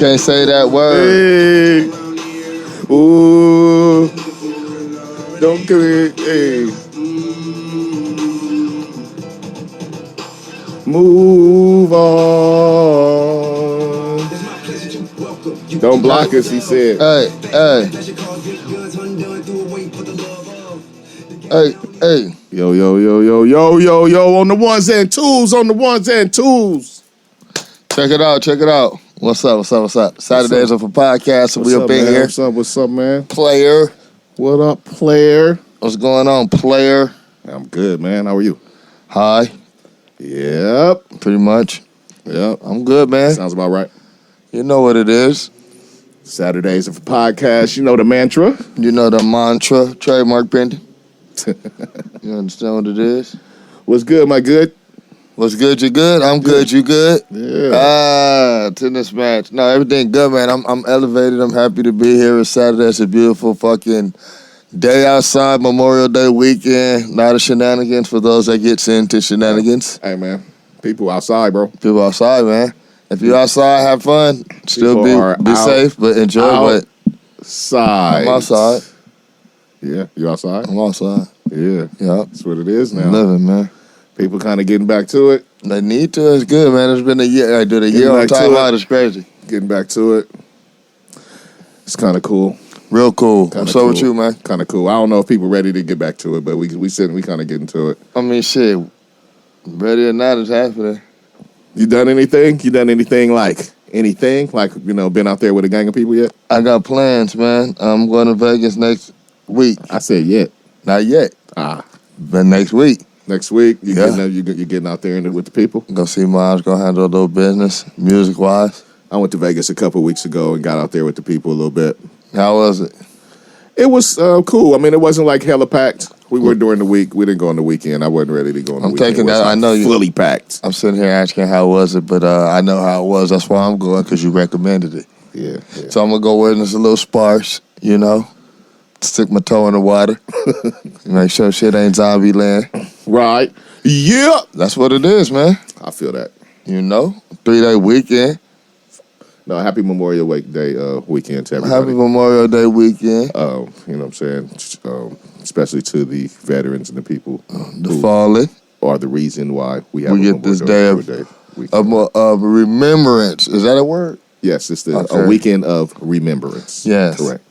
can't say that word. Hey. Ooh. Don't do it. Hey. Move on. Don't block us, he said. Hey. Yo, on the ones and twos. Check it out. What's up? Saturdays are for podcasts, so we up in here. What's up, man? Player. What up, player? What's going on, player? I'm good, man. How are you? Hi. Yep. Pretty much. Yep. I'm good, man. Sounds about right. You know what it is. Saturdays are for podcasts. You know the mantra. You know the mantra. Trademark pending. You understand what it is? What's good, my good? What's good, you good? I'm good, you good? Yeah. Tennis match. No, everything good, man. I'm elevated. I'm happy to be here. It's Saturday. It's a beautiful fucking day outside, Memorial Day weekend. A lot of shenanigans for those that gets into shenanigans. Hey, man. People outside, bro. People outside, man. If you're outside, have fun. Still be safe, but enjoy. Outside. I'm outside. Yeah, you outside? I'm outside. Yeah. Yeah. That's what it is now. I'm living, man. People kind of getting back to it. They need to. It's good, man. It's been a year. I did a year on time out. It's crazy. Getting back to it. It's kind of cool. Real cool. What's up with you, man? Kind of cool. I don't know if people ready to get back to it, but we kind of getting to it. I mean, shit. Ready or not, it's happening. You done anything? Like, been out there with a gang of people yet? I got plans, man. I'm going to Vegas next week. I said yet. Not yet. But next week. Next week, you're getting out there with the people? Go see Miles, go handle a little business, music-wise. I went to Vegas a couple weeks ago and got out there with the people a little bit. How was it? It was cool. I mean, it wasn't like hella packed. We were during the week. We didn't go on the weekend. I wasn't ready to go on the weekend. I'm taking that. I know you fully packed. I'm sitting here asking how was it, but I know how it was. That's why I'm going, because you recommended it. Yeah. So I'm going to go witness a little sparse, stick my toe in the water. Make sure shit ain't zombie land. Right. Yeah. That's what it is, man. I feel that. 3-day weekend. No, happy Memorial Day weekend to everybody. Happy Memorial Day weekend. You know what I'm saying? Especially to the veterans and the people. The fallen. Are the reason why we have get this day of remembrance. Is that a word? Yes, it's a weekend of remembrance. Yes. Correct.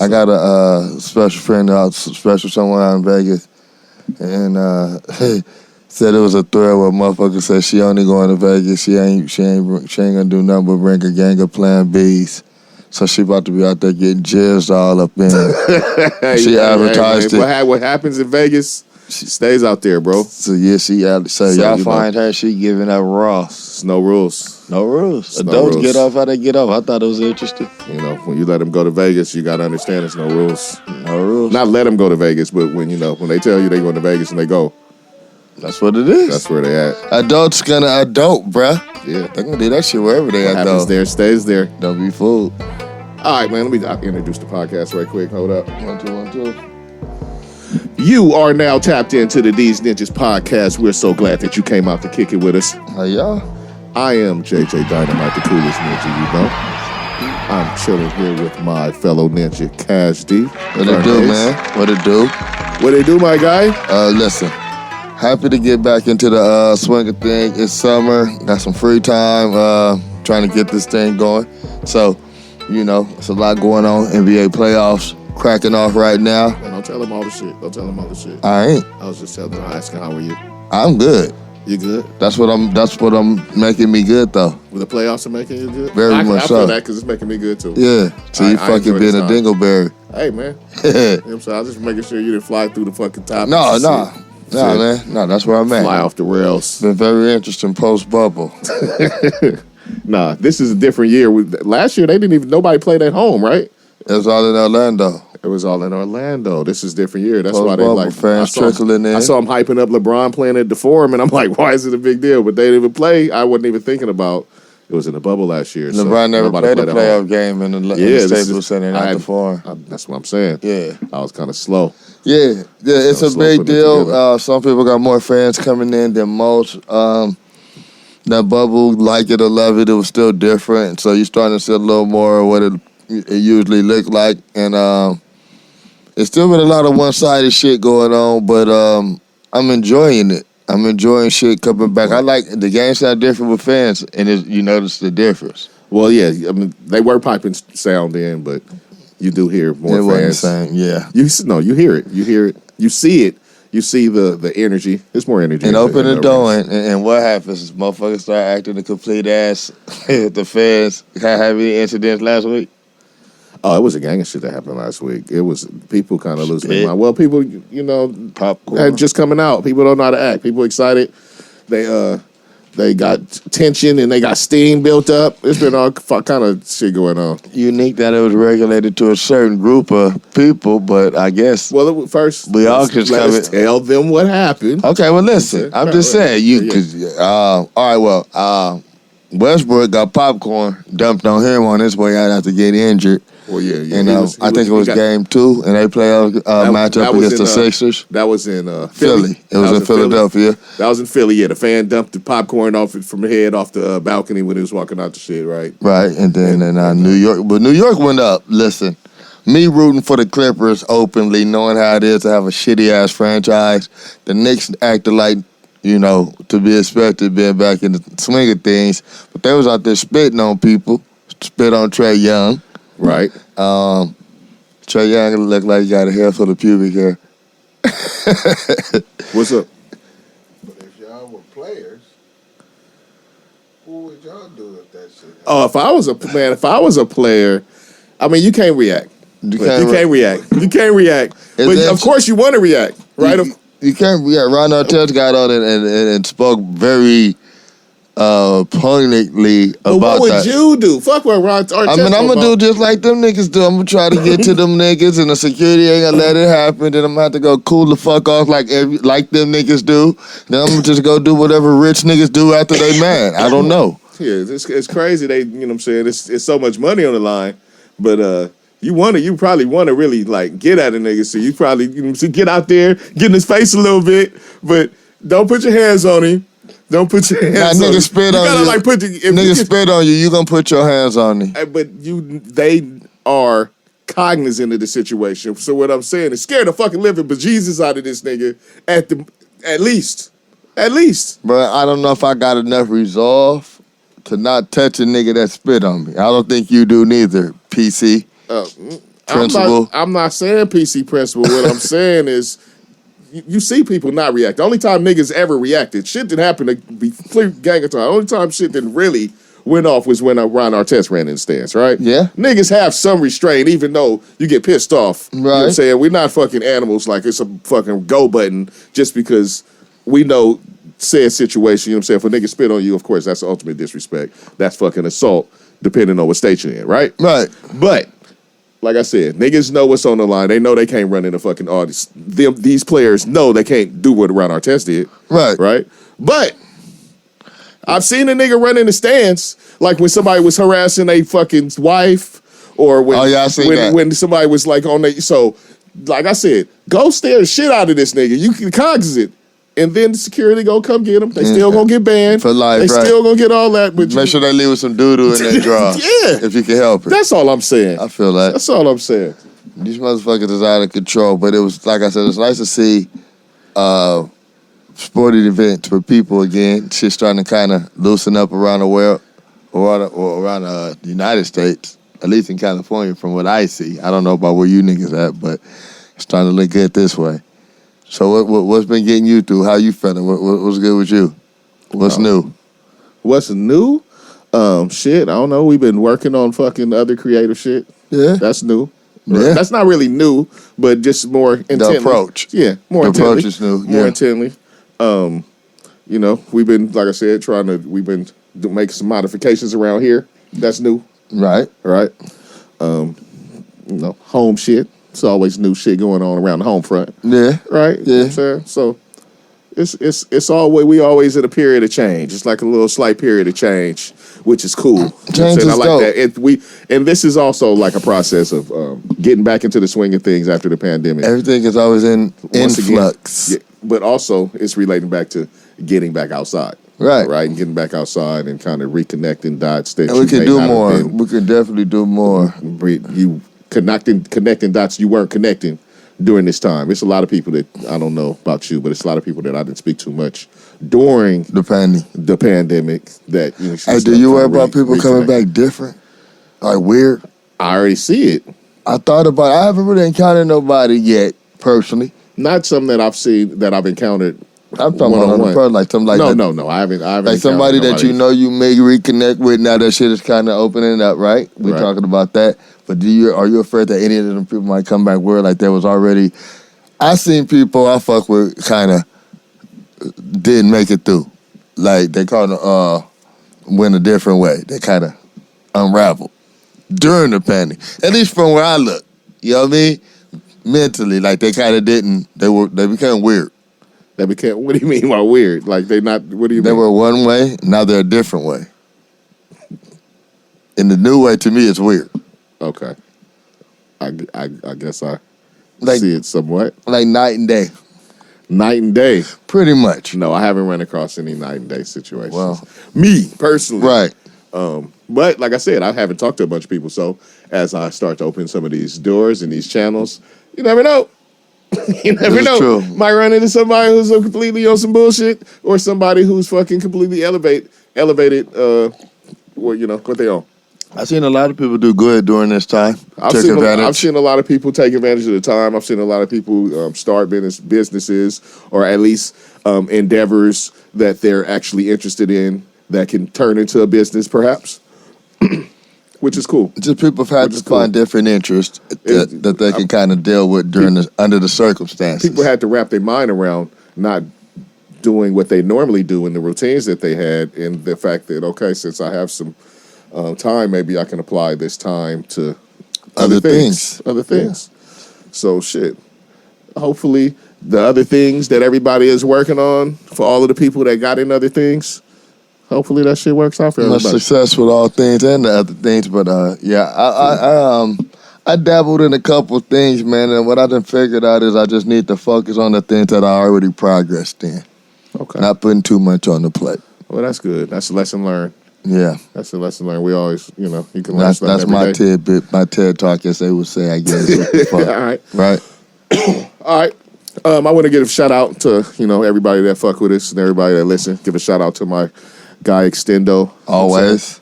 I got a special friend special someone out in Vegas, and said it was a thread where a motherfucker said she only going to Vegas. She ain't gonna do nothing but bring a gang of Plan Bs. So she about to be out there getting jizzed all up in. She advertised it. What happens in Vegas, she stays out there, bro. So yeah, y'all find her. She giving up raw. No rules. No rules. Adults get off how they get off. I thought it was interesting. When you let them go to Vegas, you got to understand there's no rules. No rules. Not let them go to Vegas, but when they tell you they going to Vegas and they go. That's what it is. That's where they at. Adults gonna adult, bruh. Yeah. They're gonna do that shit wherever they at, though. Happens there, stays there. Don't be fooled. All right, man. Let me introduce the podcast right quick. Hold up. 1, 2, 1, 2. You are now tapped into the Deez Ninjas Podcast. We're so glad that you came out to kick it with us. Hey, y'all. I am JJ Dynamite, the coolest ninja you know. I'm chilling here with my fellow ninja, Cash D. What it do, man? What it do? What it do, my guy? Listen. Happy to get back into the swing of thing. It's summer. Got some free time. Trying to get this thing going. So, it's a lot going on. NBA playoffs cracking off right now. Man, don't tell them all the shit. I ain't. I was just asking, how are you? I'm good. You good? That's what I'm making me good, though. With the playoffs are making you good? Very much so. I feel that because it's making me good, too. Yeah. So you fucking being a dingleberry. Hey, man. You know what I'm saying? I was just making sure you didn't fly through the fucking top. No, man. No, that's where I'm at. Fly off the rails. Been very interesting post-bubble. Nah, this is a different year. Last year, nobody played at home, right? It was all in Orlando. It was all in Orlando. This is a different year. That's why they fans trickling in. I saw them hyping up LeBron playing at the Forum, and I'm like, why is it a big deal? But they didn't even play. I wasn't even thinking about it was in the bubble last year. LeBron never played a playoff game in the Staples Center at the Forum. That's what I'm saying. Yeah. I was kind of slow. Yeah, it's a big deal. Some people got more fans coming in than most. That bubble, like it or love it, it was still different. So you're starting to see a little more of what it usually looked like. And it's still been a lot of one-sided shit going on, but I'm enjoying it. I'm enjoying shit coming back. I like the game sound different with fans, and you notice the difference. Well, yeah, I mean, they were piping sound in, but you do hear more fans. Wasn't the same, yeah. You hear it. You hear it. You see it. You see the energy. There's more energy. And open the door, and what happens is motherfuckers start acting a complete ass. The fans have any incidents last week? Oh, it was a gang of shit that happened last week. It was people kind of losing their mind. Well, people, popcorn just coming out. People don't know how to act. People excited. They got tension and they got steam built up. There's been all kind of shit going on. Unique that it was regulated to a certain group of people, but I guess first we all just tell them what happened. Okay, well listen, I'm just saying all right. Well, Westbrook got popcorn dumped on him on his way out after getting injured. Well, yeah. And I think it was game 2, and they play a matchup against the Sixers. That was in Philly. It was in Philadelphia. That was in Philly, yeah. The fan dumped the popcorn off the balcony when he was walking out the shit, right? Right, and then New York. But New York went up. Listen, me rooting for the Clippers openly, knowing how it is to have a shitty-ass franchise. The Knicks acted like, to be expected, being back in the swing of things. But they was out there spitting on people, spit on Trae Young. Right. Trae Young looked like he got a hair full of pubic hair. What's up? But if y'all were players, what would y'all do if that shit happened? Oh, if I was a player, I mean, you can't react. You can't react. But of course you want to react, right? You can't react. Ron Artest got on and spoke very poignantly about that. What would you do? Fuck what Ron Artest. I mean, I'm gonna do just like them niggas do. I'm gonna try to get to them niggas, and the security ain't gonna let it happen. Then I'm gonna have to go cool the fuck off like them niggas do. Then I'm gonna just go do whatever rich niggas do after they mad. I don't know. Yeah, it's crazy. They, you know what I'm saying? It's so much money on the line, but you probably want to really like get at a nigga. So you probably get out there, get in his face a little bit, but don't put your hands on him. Don't put your hands on him. Nigga spit on you. If nigga spit on you, gonna put your hands on him. But they are cognizant of the situation. So what I'm saying is scare the fucking living bejesus out of this nigga at least. But I don't know if I got enough resolve to not touch a nigga that spit on me. I don't think you do neither, PC. Principal. I'm not saying PC principal. What I'm saying is you see people not react. The only time niggas ever reacted, shit didn't happen to be gang of time. The only time shit didn't really went off was when Ron Artest ran in the stands, right? Yeah. Niggas have some restraint, even though you get pissed off. Right. You know what I'm saying? We're not fucking animals like it's a fucking go button just because we know said situation. You know what I'm saying? If a nigga spit on you, of course, that's the ultimate disrespect. That's fucking assault, depending on what state you're in, right? Right. But like I said, niggas know what's on the line. They know they can't run in a fucking audience. These players know they can't do what Ron Artest did. Right. Right? But I've seen a nigga run in the stands, like when somebody was harassing a fucking wife, or when somebody was like on the. So, like I said, go stare the shit out of this nigga. You can cognizant. And then the security gonna come get them. They still gonna get banned. For life, they still gonna get all that. But make sure they leave with some doo-doo in their draw. Yeah. If you can help it. That's all I'm saying. I feel that. That's all I'm saying. These motherfuckers is out of control. But it was, like I said, it's nice to see sporting events for people again. Shit's starting to kind of loosen up around the world or around the United States, at least in California from what I see. I don't know about where you niggas at, but it's starting to look good this way. So what's been getting you through? How you feeling? What's good with you? What's new? What's new? Shit, I don't know. We've been working on fucking other creative shit. Yeah. That's new. Yeah. That's not really new, but just more intently. The approach. Yeah, more intently. The approach is new. More intently. We've been, like I said, we've been making some modifications around here. That's new. Right. Right. Home shit. It's always new shit going on around the home front. Yeah. Right? You know what I'm saying? So it's always, we always in a period of change. It's like a little slight period of change, which is cool. Change is I like dope. that. And this is also like a process of getting back into the swing of things after the pandemic. Everything is always in influx. Again, but also it's relating back to getting back outside. Right, and getting back outside and kind of reconnecting dots that and we can do more. We can definitely do more. You connecting dots you weren't connecting during this time. It's a lot of people that, I don't know about you, but it's a lot of people that I didn't speak too much during the pandemic. That hey, do you worry about people coming back different? Like weird? I already see it. I thought about it. I haven't really encountered nobody yet, personally. Not something that I've seen, that I've encountered. I'm talking about on the person, like something like that. No. I haven't like somebody that you know you may reconnect with. Now that shit is kind of opening up, right? We're talking about that. But are you afraid that any of them people might come back where like there was already? I seen people I fuck with kind of didn't make it through. Like they kind of went a different way. They kind of unraveled during the pandemic. At least from where I look, you know what I mean? Mentally, like they kind of didn't. They became weird. They became. What do you mean by weird? Like they not. What do you mean? They were one way. Now they're a different way. And the new way to me is weird. Okay. I guess I see it somewhat. Like night and day. Night and day. Pretty much. No, I haven't run across any night and day situations. Well, me personally. Right. But like I said, I haven't talked to a bunch of people. So as I start to open some of these doors and these channels, you never know. You never know. True. Might run into somebody who's completely on some bullshit, or somebody who's fucking completely elevated. What they on. I've seen a lot of people do good during this time. I've seen a lot of people take advantage of the time. I've seen a lot of people start businesses, or at least endeavors that they're actually interested in that can turn into a business, perhaps. Which is cool. Just people have had to find different interests that they can kind of deal with under the circumstances. People had to wrap their mind around not doing what they normally do in the routines that they had, and the fact that, okay, since I have some time, maybe I can apply this time to other things. Yeah. So shit. Hopefully the other things that everybody is working on, for all of the people that got in other things, hopefully that shit works out for everybody. Much success with all things and the other things, but I dabbled in a couple of things, man, and what I done figured out is I just need to focus on the things that I already progressed in. Okay. Not putting too much on the plate. Well, that's good. That's a lesson learned. Yeah. That's a lesson learned. We always, you can learn stuff That's every my day. tidbit, my TED Talk, as they would say, I guess. All right. Right. All right. I want to give a shout out to, everybody that fuck with us and everybody that listen. Give a shout out to my guy Extendo. Always.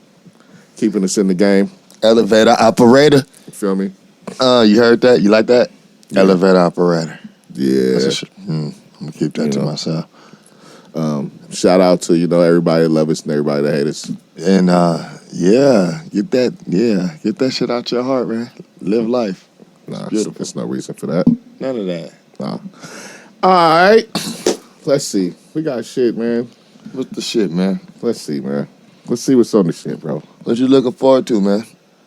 Keeping us in the game. Elevator operator. You feel me? You heard that? You like that? Yeah. Elevator operator. Yeah. I'm going to keep that to myself. Shout out to, everybody that love us and everybody that hate us. And, get that shit out your heart, man. Live life. Nah, there's no reason for that. None of that. Nah. All right. Let's see. We got shit, man. What's the shit, man? Let's see, man. Let's see what's on the shit, bro. What you looking forward to, man?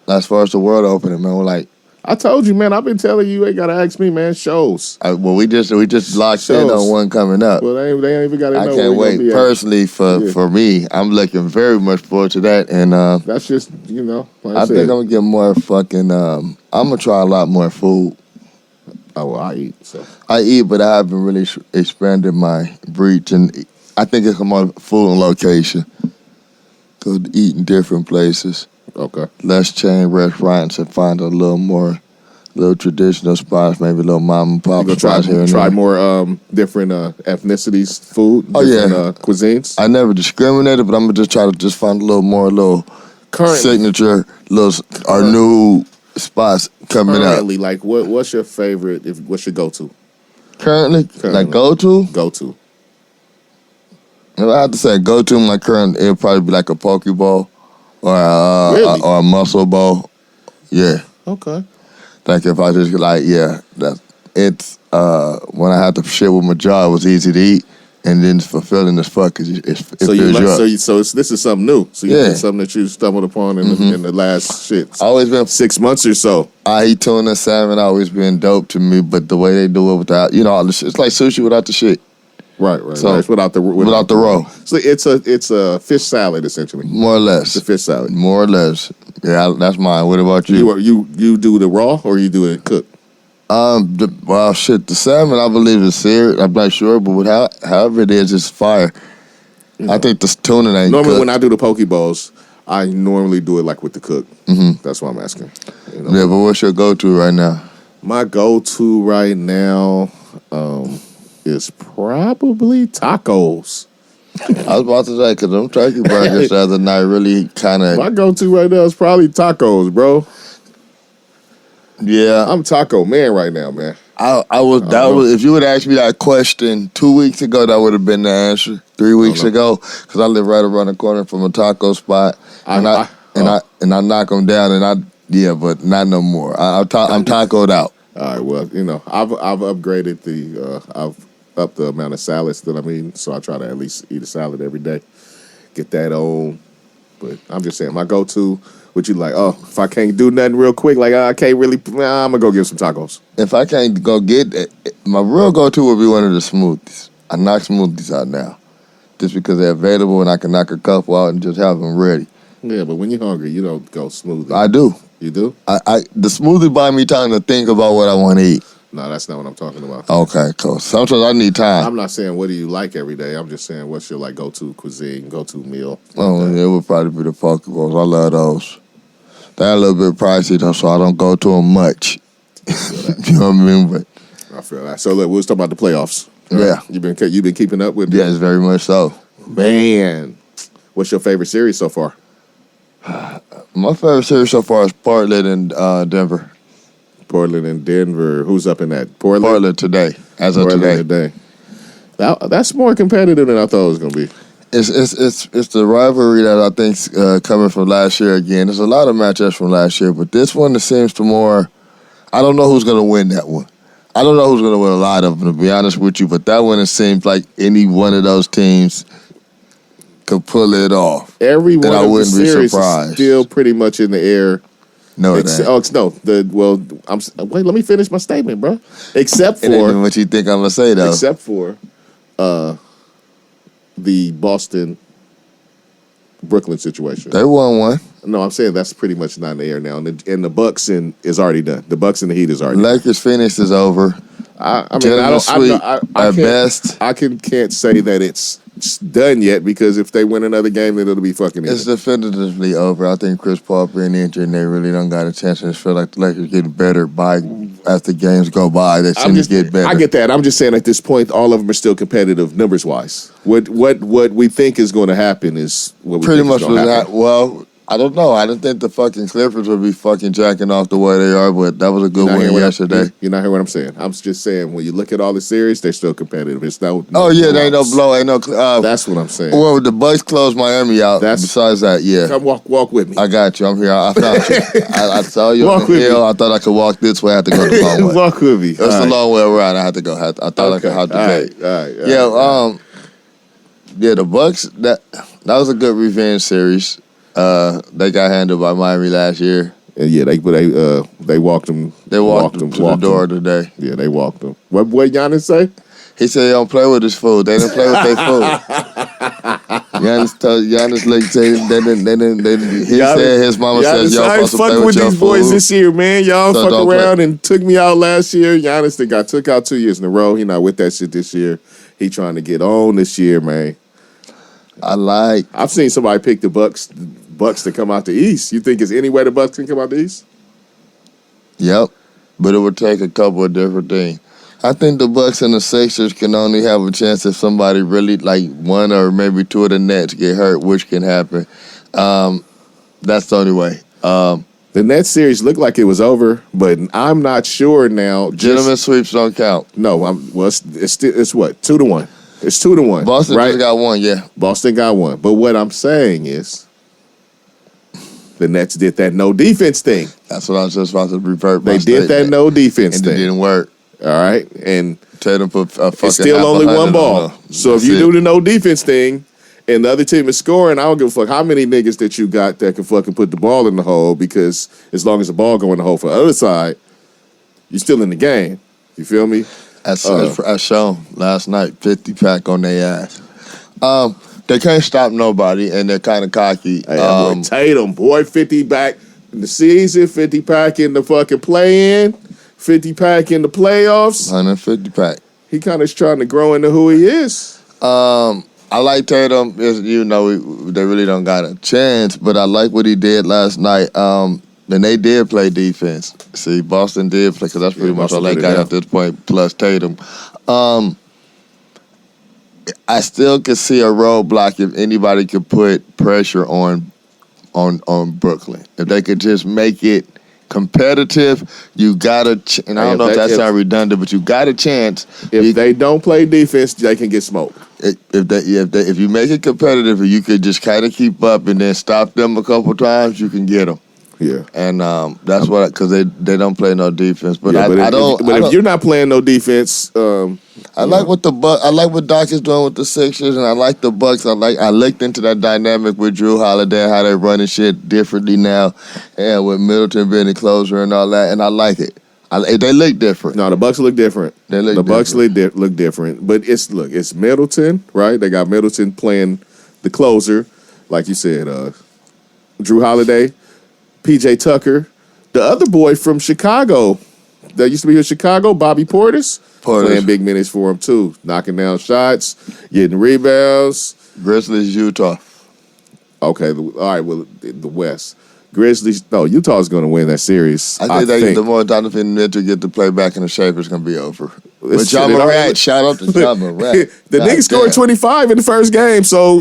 As far as the world opening, man, we're like... I told you, man. I've been telling you, ain't gotta ask me, man. Shows. We just locked in on one coming up. Well, they ain't even gotta know. I can't wait. Personally, for me, I'm looking very much forward to that, and that's just Like I think I'm gonna get more fucking. I'm gonna try a lot more food. Oh, well, I eat. So I eat, but I haven't really expanded my reach, and I think it's more food and location. Go to eat in different places. Okay. Less chain restaurants and find a little traditional spots, maybe a little mom and pop spots here and try there. more different ethnicities, food, cuisines. I never discriminated, but I'm gonna just try to find a little signature, new spots coming out. Currently, like what's your favorite? What's your go-to? Currently, like go-to? Go-to. If I have to say go-to, my current, it'll probably be like a poke bowl. Or a muscle bowl. Yeah. Okay. Like if I just it's when I had to shit with my jaw, it was easy to eat, and then it's fulfilling as fuck. It fills you up. So this is something new. So you did something that you stumbled upon in the last always been 6 months or so. I eat tuna, salmon, always been dope to me, but the way they do it without, all the shit, it's like sushi without the shit. Right. So it's without the roll. So it's a fish salad essentially. More or less. It's a fish salad. More or less. Yeah, that's mine. What about you? You do the raw or you do it cooked? The salmon I believe is seared. I'm not sure, but however it is, it's fire. I think the tuna ain't normally cooked. when I do the poke bowls, I normally do it like with the cook. Mm-hmm. That's what I'm asking. Yeah, but what's your go-to right now? My go-to right now is probably tacos. I was about to say, because them turkey burgers the other night really kind of... My go-to right now is probably tacos, bro. Yeah. I'm taco man right now, man. I was if you would ask me that question 2 weeks ago, that would have been the answer. 3 weeks ago, because I live right around the corner from a taco spot, and I knock them down, but not no more. I'm tacoed out. All right, well, I've upgraded I've upped the amount of salads that I'm eating, so I try to at least eat a salad every day. Get that on, but I'm just saying my go-to. What you like? Oh, if I can't do nothing real quick, like I can't really, I'm gonna go get some tacos. If I can't go get it, my real go-to would be one of the smoothies. I knock smoothies out now, just because they're available and I can knock a couple out and just have them ready. Yeah, but when you're hungry, you don't go smoothie. I do. You do? The smoothie buy me time to think about what I want to eat. No, that's not what I'm talking about. Okay, cool. Sometimes I need time. I'm not saying what do you like every day. I'm just saying what's your like go-to cuisine, go-to meal. It would probably be the poke bowls. I love those. They're a little bit pricey though, so I don't go to them much. You know what I mean? But I feel that. So look, we'll talk about the playoffs. Yeah, you been keeping up with it? Yes, very much so. Man, what's your favorite series so far? My favorite series so far is Portland and Denver. Portland and Denver. Who's up in that? Portland today. As of today. That's more competitive than I thought it was gonna be. It's the rivalry that I think's coming from last year again. There's a lot of matchups from last year, but this one it seems to more. I don't know who's gonna win that one. I don't know who's gonna win a lot of them, to be honest with you. But that one it seems like any one of those teams could pull it off. Every one of the series is still pretty much in the air. No, it ain't. Wait, let me finish my statement, bro. Except for what you think I'm gonna say though. Except for the Boston Brooklyn situation. They won one. No, I'm saying that's pretty much not in the air now, and the Bucks is already done. The Bucks and the Heat is already done. Lakers Phoenix is over. I can't say that it's done yet, because if they win another game, then it'll be fucking It's definitively over. I think Chris Paul being injured, and they really don't got a chance. I just feel like the Lakers getting better as the games go by. They seem to get better. I get that. I'm just saying at this point, all of them are still competitive numbers wise. What we think is going to happen is what we pretty think much is going to happen. Well, I don't know. I didn't think the fucking Clippers would be fucking jacking off the way they are, but that was a good win yesterday. You're not hearing what I'm saying. I'm just saying when you look at all the series, they're still competitive. It's no. They ain't no blow, ain't no. That's what I'm saying. Well, the Bucks closed Miami out. Besides that, yeah. Come walk with me. I got you. I'm here. I found you. I saw you on the hill. I thought I could walk this way. I had to go the long way. Walk with me. It's the long way around. I had to go. I thought I could have to pay. All right. Yeah, the Bucks. That was a good revenge series. They got handled by Miami last year. And yeah, they walked them. They walked them to the door today. Yeah, they walked them. What Giannis say? He said he don't play with his food. They didn't play with their food. Giannis like he said his mama says y'all supposed to play with your food. These boys this year, man. Y'all fuck around and took me out last year. Giannis got took out 2 years in a row. He not with that shit this year. He trying to get on this year, man. I've seen somebody pick the Bucks to come out the East. You think there's any way the Bucks can come out the East? Yep, but it would take a couple of different things. I think the Bucks and the Sixers can only have a chance if somebody really, like one or maybe two of the Nets get hurt, which can happen. That's the only way. The Nets series looked like it was over, but I'm not sure now. Gentlemen sweeps don't count. No, it's what, 2-1. It's 2-1. Boston just got one, yeah. Boston got one. But what I'm saying is, the Nets did that no defense thing. That's what I was just about to revert. They did that no defense thing. And it didn't work. All right. And Tatum put a fucking it's still only one ball. So if you do the no defense thing and the other team is scoring, I don't give a fuck how many niggas that you got that can fucking put the ball in the hole, because as long as the ball go in the hole for the other side, you're still in the game. You feel me? As shown last night, 50-pack on their ass. They can't stop nobody, and they're kind of cocky. Hey, Tatum, boy, 50-pack in the season, 50-pack in the fucking play-in, 50-pack in the playoffs. 150-pack. He kind of is trying to grow into who he is. I I like Tatum. You know, they really don't got a chance, but I like what he did last night. And they did play defense. See, Boston did play, because that's pretty much all they got at this point, plus Tatum. I still could see a roadblock if anybody could put pressure on Brooklyn. If they could just make it competitive, you got a and I don't know if that sounds redundant, but you got a chance. If they don't play defense, they can get smoked. If you make it competitive, and you could just kind of keep up and then stop them a couple times, you can get them. Yeah, and that's what, because they don't play no defense. But if you're not playing no defense, I like what Doc is doing with the Sixers, and I like the Bucks. I looked into that dynamic with Drew Holiday, how they're running shit differently now, and with Middleton being the closer and all that, and I like it. They look different. No, the Bucks look different. Bucks look different. But it's Middleton, right? They got Middleton playing the closer, like you said. Drew Holiday, PJ Tucker, the other boy from Chicago that used to be here in Chicago, Bobby Portis. Playing big minutes for him too, knocking down shots, getting rebounds. Grizzlies, Utah. Okay, all right. Well, the West. Grizzlies. No, Utah's going to win that series. I think the more Donovan Mitchell get to play back in the shape, it's going to be over. But John Morant, shout out to John Morant. The niggas scored 25 in the first game, so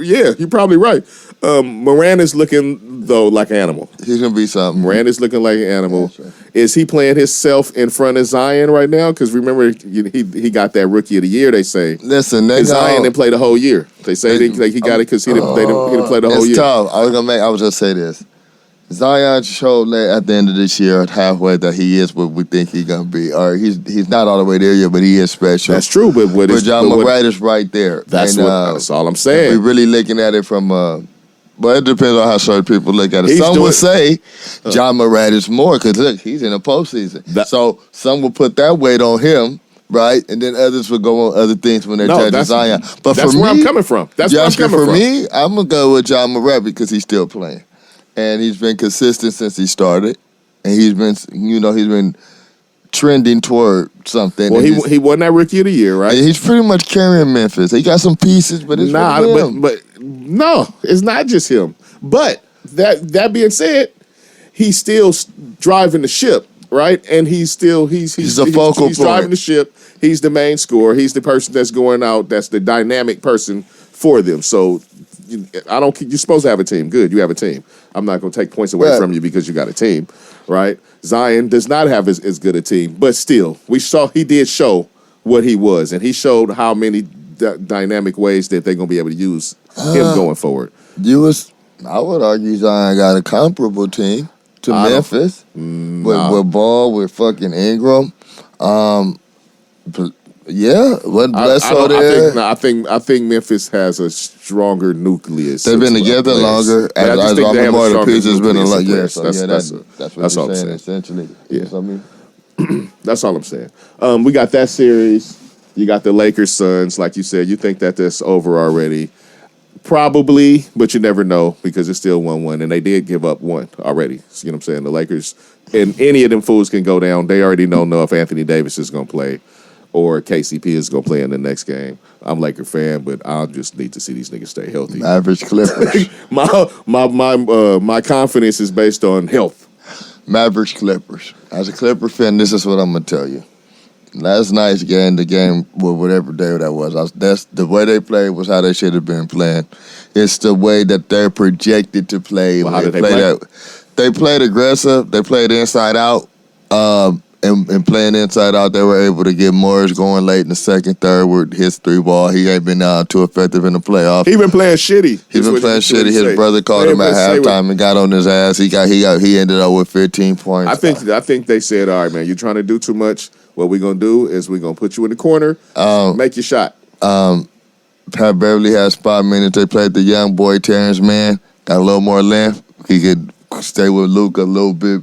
yeah, you're probably right. Morant is looking though like an animal. He's going to be something. Morant is looking like an animal. Right. Is he playing himself in front of Zion right now? Because remember, he got that Rookie of the Year. They say. Listen, Zion didn't play the whole year. They say he got it because he didn't play the whole year. It's tough. I was going to say this. Zion showed at the end of this year, halfway, that he is what we think he's gonna be. Or he's not all the way there yet, but he is special. That's true, but John Morant is right there. That's all I'm saying. We're really looking at it from. But it depends on how certain people look at it. Some will say John Morant is more because look, he's in the postseason. So some will put that weight on him. Right, and then others would go on other things when they're judging Zion. But that's where I'm coming from. For me, I'm gonna go with John Morant because he's still playing. And he's been consistent since he started, and he's been trending toward something. Well, he won that Rookie of the Year, right? And he's pretty much carrying Memphis. He got some pieces, but it's him. But no, it's not just him. But that being said, he's still driving the ship, right? And he's the focal point. He's driving the ship. He's the main scorer. He's the person that's going out. That's the dynamic person for them. So you're supposed to have a team. Good, you have a team. I'm not going to take points away from you because you got a team, right? Zion does not have as good a team, but still, he did show what he was, and he showed how many dynamic ways that they're going to be able to use him going forward. I would argue Zion got a comparable team to Memphis with Ball, with fucking Ingram. Yeah, Bledsoe there. I think Memphis has a stronger nucleus. They've been together longer. As more the pieces been a lot. Yeah, that's all I'm saying. Essentially, yeah. I mean, that's all I'm saying. We got that series. You got the Lakers Suns, like you said. You think that that's over already? Probably, but you never know because it's still 1-1, and they did give up one already. You know what I'm saying? The Lakers, and any of them fools can go down. They already don't know if Anthony Davis is going to play or KCP is going to play in the next game. I'm a Laker fan, but I just need to see these niggas stay healthy. Average Clippers. my confidence is based on health. Mavericks Clippers. As a Clipper fan, this is what I'm going to tell you. Last night's game, the game, whatever day that was, that's the way they played was how they should have been playing. It's the way that they're projected to play. Well, how did they play? They played aggressive. They played inside out. And playing inside out, they were able to get Morris going late in the second, third with his 3-ball. He ain't been too effective in the playoffs. He been playing shitty. His brother called him at halftime and got on his ass. He ended up with 15 points. I think they said, all right, man, you're trying to do too much. What we're going to do is we're going to put you in the corner, make your shot. Pat Beverly has 5 minutes. They played the young boy, Terrence Mann. Got a little more length. He could stay with Luka a little bit.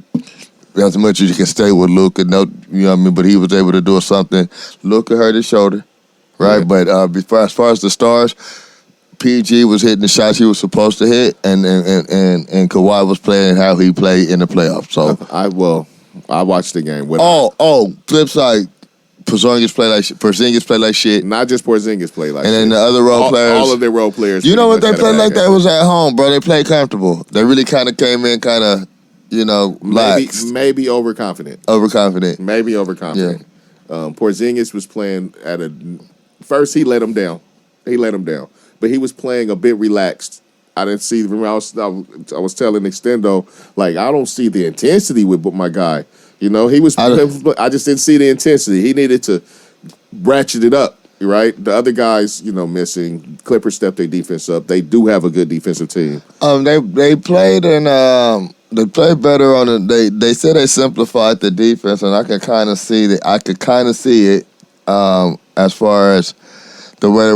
As much as you can stay with Luka, you know what I mean? But he was able to do something. Luka hurt his shoulder, right? Yeah. But as far as the stars, PG was hitting the shots he was supposed to hit, and Kawhi was playing how he played in the playoffs. So I watched the game. Flip side, Porzingis play like shit. Not just Porzingis play like shit. And then the other role players. All of their role players. You know what they played like? They was at home, bro. They played comfortable. They really kind of came in kind of, lax. Maybe overconfident. Maybe overconfident. Yeah. Porzingis was playing first he let him down. But he was playing a bit relaxed. I didn't see, remember I was telling Extendo, like, I don't see the intensity with my guy. He was, I just didn't see the intensity. He needed to ratchet it up, right? The other guys, missing. Clippers stepped their defense up. They do have a good defensive team. They played they played better on they said they simplified the defense, and I could kind of see it as far as the way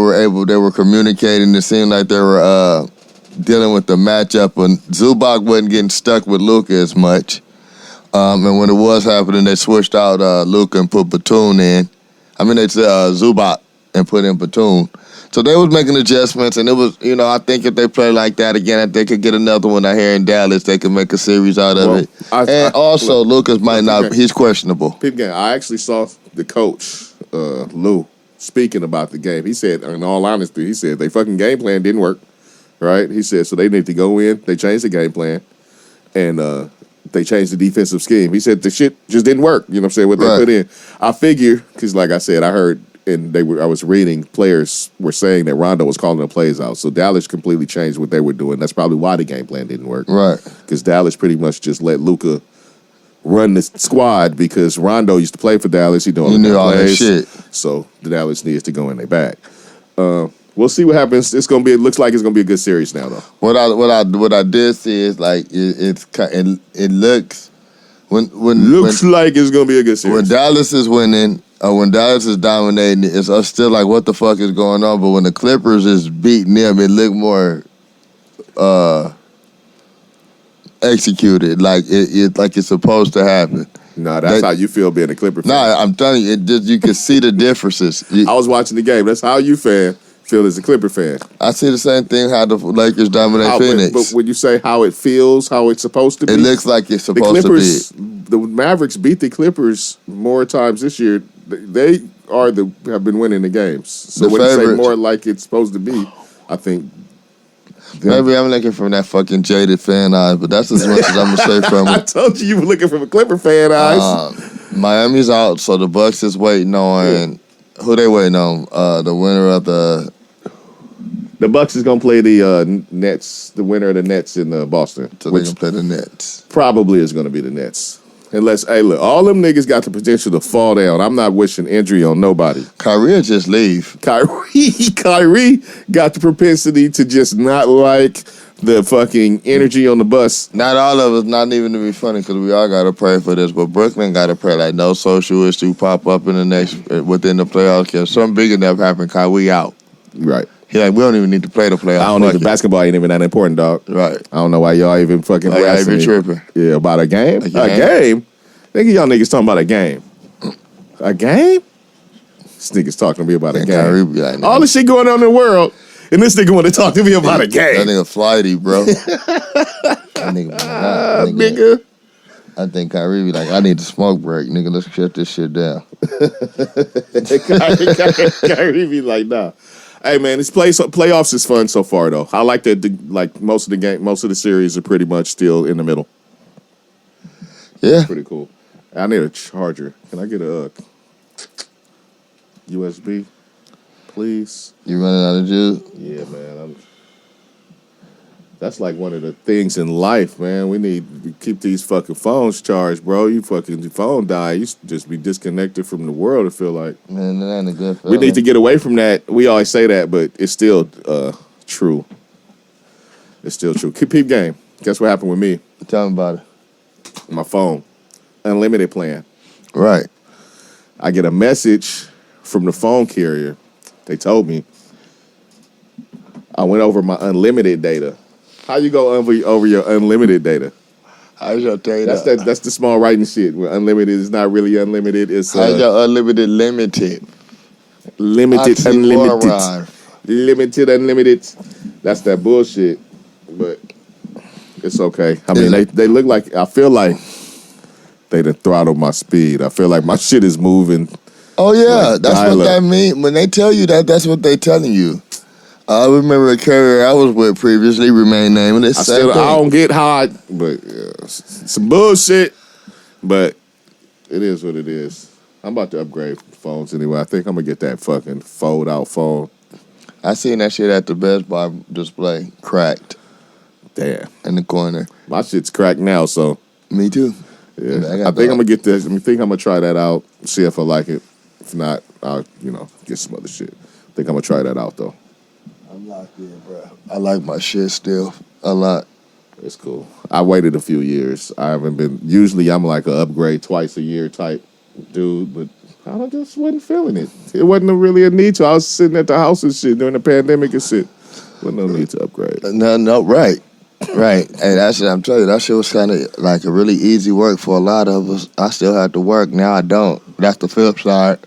they were communicating. It seemed like they were dealing with the matchup, and Zubac wasn't getting stuck with Luka as much. And when it was happening, they switched out Luka and put Batum in. They said Zubac and put in Batum. So they was making adjustments, and it was, I think if they play like that again, if they could get another one out here in Dallas, they could make a series out of it. Lucas might not, he's questionable. I actually saw the coach, Lou, speaking about the game. He said, in all honesty, they fucking game plan didn't work, right? He said, so they need to go in, they changed the game plan, and they changed the defensive scheme. He said the shit just didn't work, what they put in. I figure, because like I said, I heard, and I was reading, players were saying that Rondo was calling the plays out. So Dallas completely changed what they were doing. That's probably why the game plan didn't work. Right. Because Dallas pretty much just let Luka run the squad because Rondo used to play for Dallas. He knew all that shit. So the Dallas needs to go in their back. We'll see what happens. It looks like it's gonna be a good series now, though. What I did see is like it looks like it's gonna be a good series. When Dallas is winning. When Dallas is dominating, it's still like, what the fuck is going on? But when the Clippers is beating them, it look more executed, like it's supposed to happen. No, that's how you feel being a Clipper fan. Nah, I'm telling you, you can see the differences. I was watching the game. That's how you feel as a Clipper fan. I see the same thing how the Lakers dominate Phoenix. But when you say how it feels, how it's supposed to be, it looks like it's supposed to be. The Mavericks beat the Clippers more times this year. They have been winning the games. So when you say more like it's supposed to be, I think. Maybe I'm looking from that fucking jaded fan eyes, but that's as much as I'm gonna say from it. I told you were looking from a Clipper fan eyes. Miami's out, so the Bucks is waiting on who they waiting on. The winner of the Bucks is gonna play the Nets. The winner of the Nets in Boston. So they gonna play the Nets. Probably is gonna be the Nets. Unless, hey, look, all them niggas got the potential to fall down. I'm not wishing injury on nobody. Kyrie just leave. Kyrie got the propensity to just not like the fucking energy on the bus. Not all of us, not even to be funny, because we all got to pray for this, but Brooklyn got to pray like no social issue pop up in the within the playoffs. If something big enough happen, Kyrie out. Right. He like, we don't even need to play the playoffs. I don't need the basketball ain't even that important, dog. Right. I don't know why y'all even fucking y'all even tripping. Yeah, about a game? A game? Think y'all niggas talking about a game. A game? This nigga's talking to me about a game. Like, all the shit going on in the world, and this nigga want to talk to me about a game. That nigga flighty, bro. That nigga. I think Kyrie be like, I need a smoke break, nigga. Let's shut this shit down. Kyrie be like, nah. Hey man, this playoffs is fun so far though. I like that. Most of the series are pretty much still in the middle. Yeah, pretty cool. I need a charger. Can I get a USB, please? You running out of juice? Yeah, man. That's like one of the things in life, man. We need to keep these fucking phones charged, bro. Your phone die, you just be disconnected from the world, I feel like. Man, that ain't a good feeling. We need to get away from that. We always say that, but it's still true. It's still true. Peep game. Guess what happened with me? Tell me about it. My phone. Unlimited plan. Right. I get a message from the phone carrier. They told me. I went over my unlimited data. How you go over your unlimited data? How's your data? That's the small writing shit. Where unlimited is not really unlimited. It's how's your unlimited limited? Limited unlimited. Limited unlimited. That's that bullshit. But it's okay. I mean, they look like, I feel like they done throttled my speed. I feel like my shit is moving Oh yeah, that's what that means. When they tell you that, that's what they telling you. I remember a carrier I was with previously remained nameless. I don't get hot, but some bullshit. But it is what it is. I'm about to upgrade phones anyway. I think I'm gonna get that fucking fold out phone. I seen that shit at the Best Buy display, cracked. Damn. In the corner. My shit's cracked now, so. Me too. Yeah. I think I'm gonna get this. I think I'm gonna try that out. See if I like it. If not, I'll get some other shit. I think I'm gonna try that out though. I'm locked in, bro. I like my shit still a lot. It's cool. I waited a few years. I haven't been. Usually, I'm like an upgrade twice a year type dude, but I just wasn't feeling it. It wasn't really a need to. I was sitting at the house and shit during the pandemic and shit. Wasn't no need to upgrade. No, right. Right. And that's what I'm telling you. That shit was kind of like a really easy work for a lot of us. I still have to work. Now I don't. That's the flip side.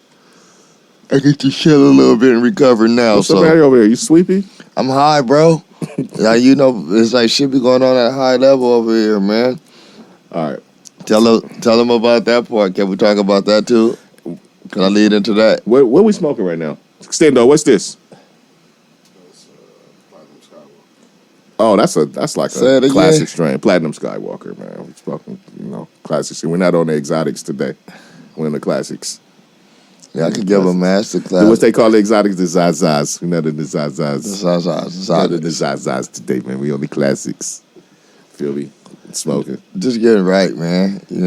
I get to chill a little bit and recover now. What's up, over here? You sleepy? I'm high, bro. It's like shit be going on at a high level over here, man. All right. Tell them about that part. Can we talk about that too? Can I lead into that? What are we smoking right now? Stendo, what's this? Oh, that's like a classic strain. Platinum Skywalker, man. We're smoking, classics. We're not on the exotics today. We're in the classics. Yeah, I could give a master class. What they call the exotics, the Zazas. We're not in the Zazas. The Zazas. Not in the Zazas today, man. We on the classics. Feel me? Smoking. Just getting right, man. You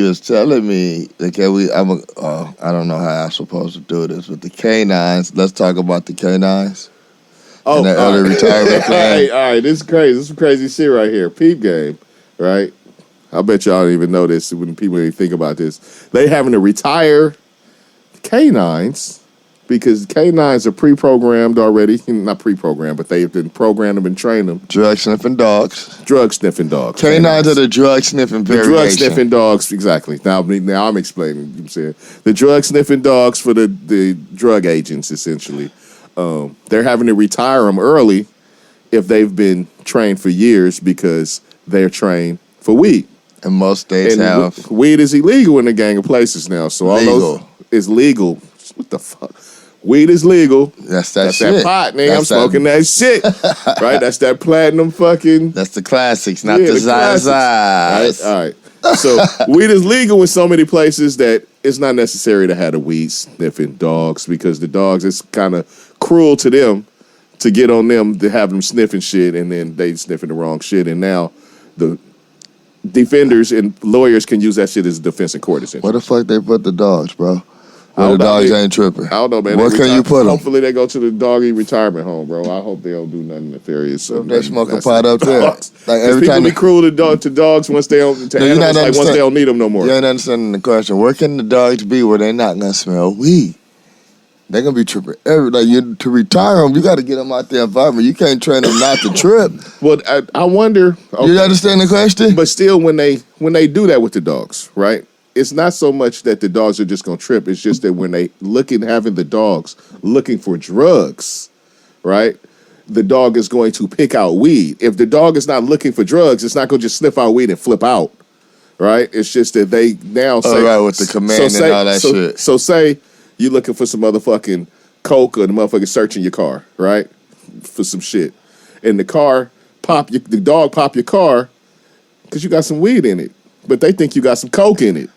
was telling me, okay, I don't know how I'm supposed to do this, but the canines, let's talk about the canines. Oh, and that early retirement plan. All right, this is crazy. This is some crazy shit right here. Peep game, right? I bet y'all don't even know this when people even think about this. They having to retire canines because canines are pre-programmed already. Not pre-programmed, but they've been programmed and trained them. Drug sniffing dogs. Canines are the drug sniffing variation. The drug sniffing dogs, exactly. Now I'm explaining. I'm saying the drug sniffing dogs for the drug agents, essentially. They're having to retire them early if they've been trained for years because they're trained for weed. And most states have. Weed is illegal in a gang of places now. So all those is legal. What the fuck? Weed is legal. That's that shit. That pot, nigga. I'm smoking that shit. Right? That's that platinum fucking. That's the classics, not the Zazas. All right. So weed is legal in so many places that it's not necessary to have the weed sniffing dogs because the dogs, it's kind of cruel to them to get on them to have them sniffing shit and then they sniffing the wrong shit. And now the defenders and lawyers can use that shit as a defense in court, essentially. Where the fuck they put the dogs, bro? The dogs ain't tripping. I don't know, man. Where can you put them? Hopefully they go to the doggy retirement home, bro. I hope they don't do nothing nefarious. So they smoke a pot up there. Like every time be cruel to dogs once they don't once they don't need them no more. You ain't understanding the question. Where can the dogs be where they're not gonna smell weed? They're gonna be tripping to retire them. You got to get them out the environment. You can't train them not to trip. Well, I wonder. Okay. You understand the question? But still, when they do that with the dogs, right? It's not so much that the dogs are just gonna trip. It's just that when they having the dogs looking for drugs, right? The dog is going to pick out weed. If the dog is not looking for drugs, it's not gonna just sniff out weed and flip out, right? It's just that they now say, right, with the command and all that shit. So say you looking for some motherfucking coke or the motherfucker searching your car, right? For some shit. And the dog pop your car because you got some weed in it. But they think you got some coke in it.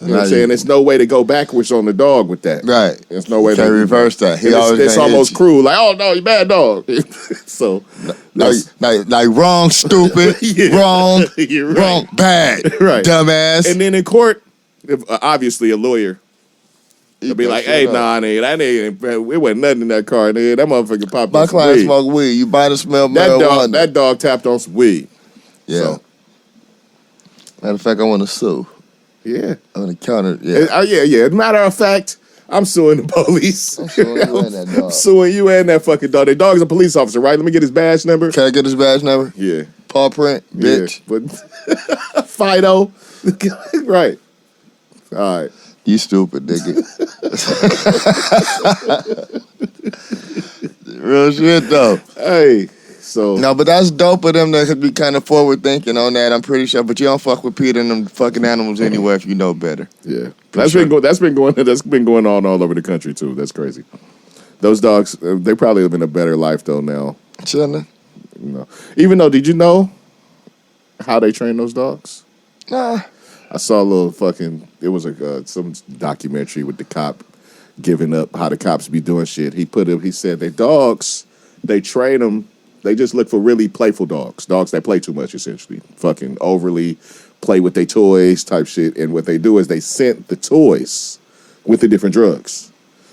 You know what I'm saying? There's no way to go backwards on the dog with that. Right. There's no way to reverse that. It's almost cruel. Like, oh, no, you bad dog. So. Like wrong, stupid. Yeah. Wrong. You're right. Wrong, bad. Right. Dumbass. And then in court, obviously a lawyer will be like, hey, nah, nigga, that nigga, it wasn't nothing in that car, nigga. That motherfucker popped my on some weed. client smoked weed. You buy the smell marijuana. That dog tapped on some weed. Yeah. So. Matter of fact, I want to sue. Yeah. On the counter, yeah. Yeah. Matter of fact, I'm suing the police. I'm suing you and that dog. I'm suing you and that fucking dog. The dog's a police officer, right? Let me get his badge number. Can I get his badge number? Yeah. Paw print, bitch. Yeah, but Fido. Right. All right. You stupid, nigga. Real shit, though. Hey. So no, but that's dope of them to be kind of forward thinking on that. I'm pretty sure, but you don't fuck with Peter and them fucking animals anywhere if you know better. Yeah, that's been going on all over the country too. That's crazy. Those dogs, they probably live in a better life though now. Shouldn't Even though, did you know how they train those dogs? Nah. I saw a little fucking. It was some documentary with the cop giving up how the cops be doing shit. He said they dogs. They train them. They just look for really playful dogs that play too much, essentially. Fucking overly play with their toys type shit. And what they do is they scent the toys with the different drugs.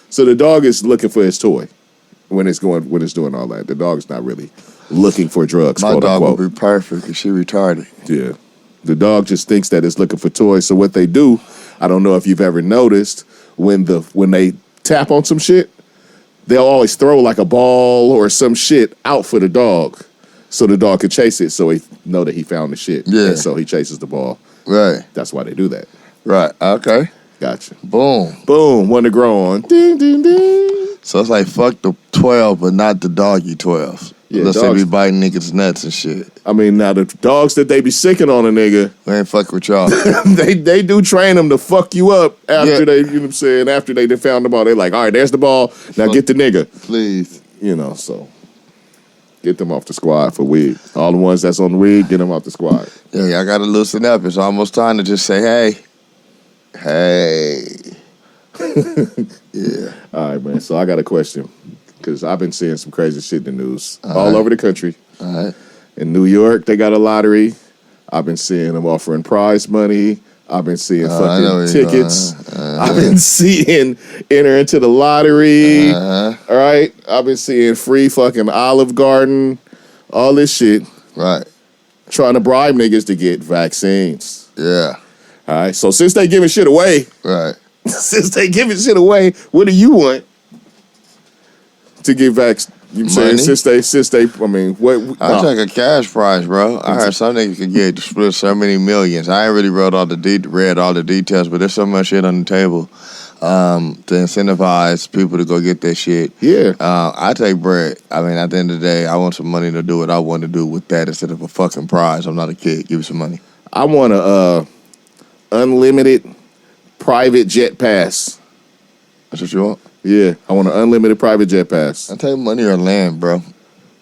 So the dog is looking for his toy when it's doing all that. The dog's not really looking for drugs. My dog would be perfect because she retarded. Yeah. The dog just thinks that it's looking for toys. So what they do, I don't know if you've ever noticed, when they tap on some shit, they'll always throw like a ball or some shit out for the dog so the dog can chase it so he know that he found the shit. Yeah. And so he chases the ball. Right. That's why they do that. Right. Okay. Gotcha. Boom. Boom. One to grow on. Ding, ding, ding. So it's like fuck the 12, but not the doggy 12. Yeah, unless they be biting niggas' nuts and shit. I mean, now the dogs that they be sicking on a nigga, we ain't fuck with y'all. they do train them to fuck you up after they, you know what I'm saying, after they found the ball. They like, all right, there's the ball. Now get the nigga. Please. You know, so get them off the squad for weed. All the ones that's on the weed, get them off the squad. Yeah, y'all got to loosen up. It's almost time to just say, hey. Yeah. All right, man. So I got a question. Because I've been seeing some crazy shit in the news all over the country. All right. In New York, they got a lottery. I've been seeing them offering prize money. I've been seeing fucking tickets. I've been seeing enter into the lottery. All right. I've been seeing free fucking Olive Garden. All this shit. Right. Trying to bribe niggas to get vaccines. Yeah. All right. So since they giving shit away. Right. Since they giving shit away, what do you want? To get vax, you know saying since they, I mean, what? I take a cash prize, bro. I heard some niggas could get split so many millions. I ain't really read all the details, but there's so much shit on the table to incentivize people to go get that shit. Yeah, I take bread. I mean, at the end of the day, I want some money to do what I want to do with that instead of a fucking prize. I'm not a kid. Give me some money. I want a unlimited private jet pass. That's what you want? Yeah, I want an unlimited private jet pass. I take money or land, bro.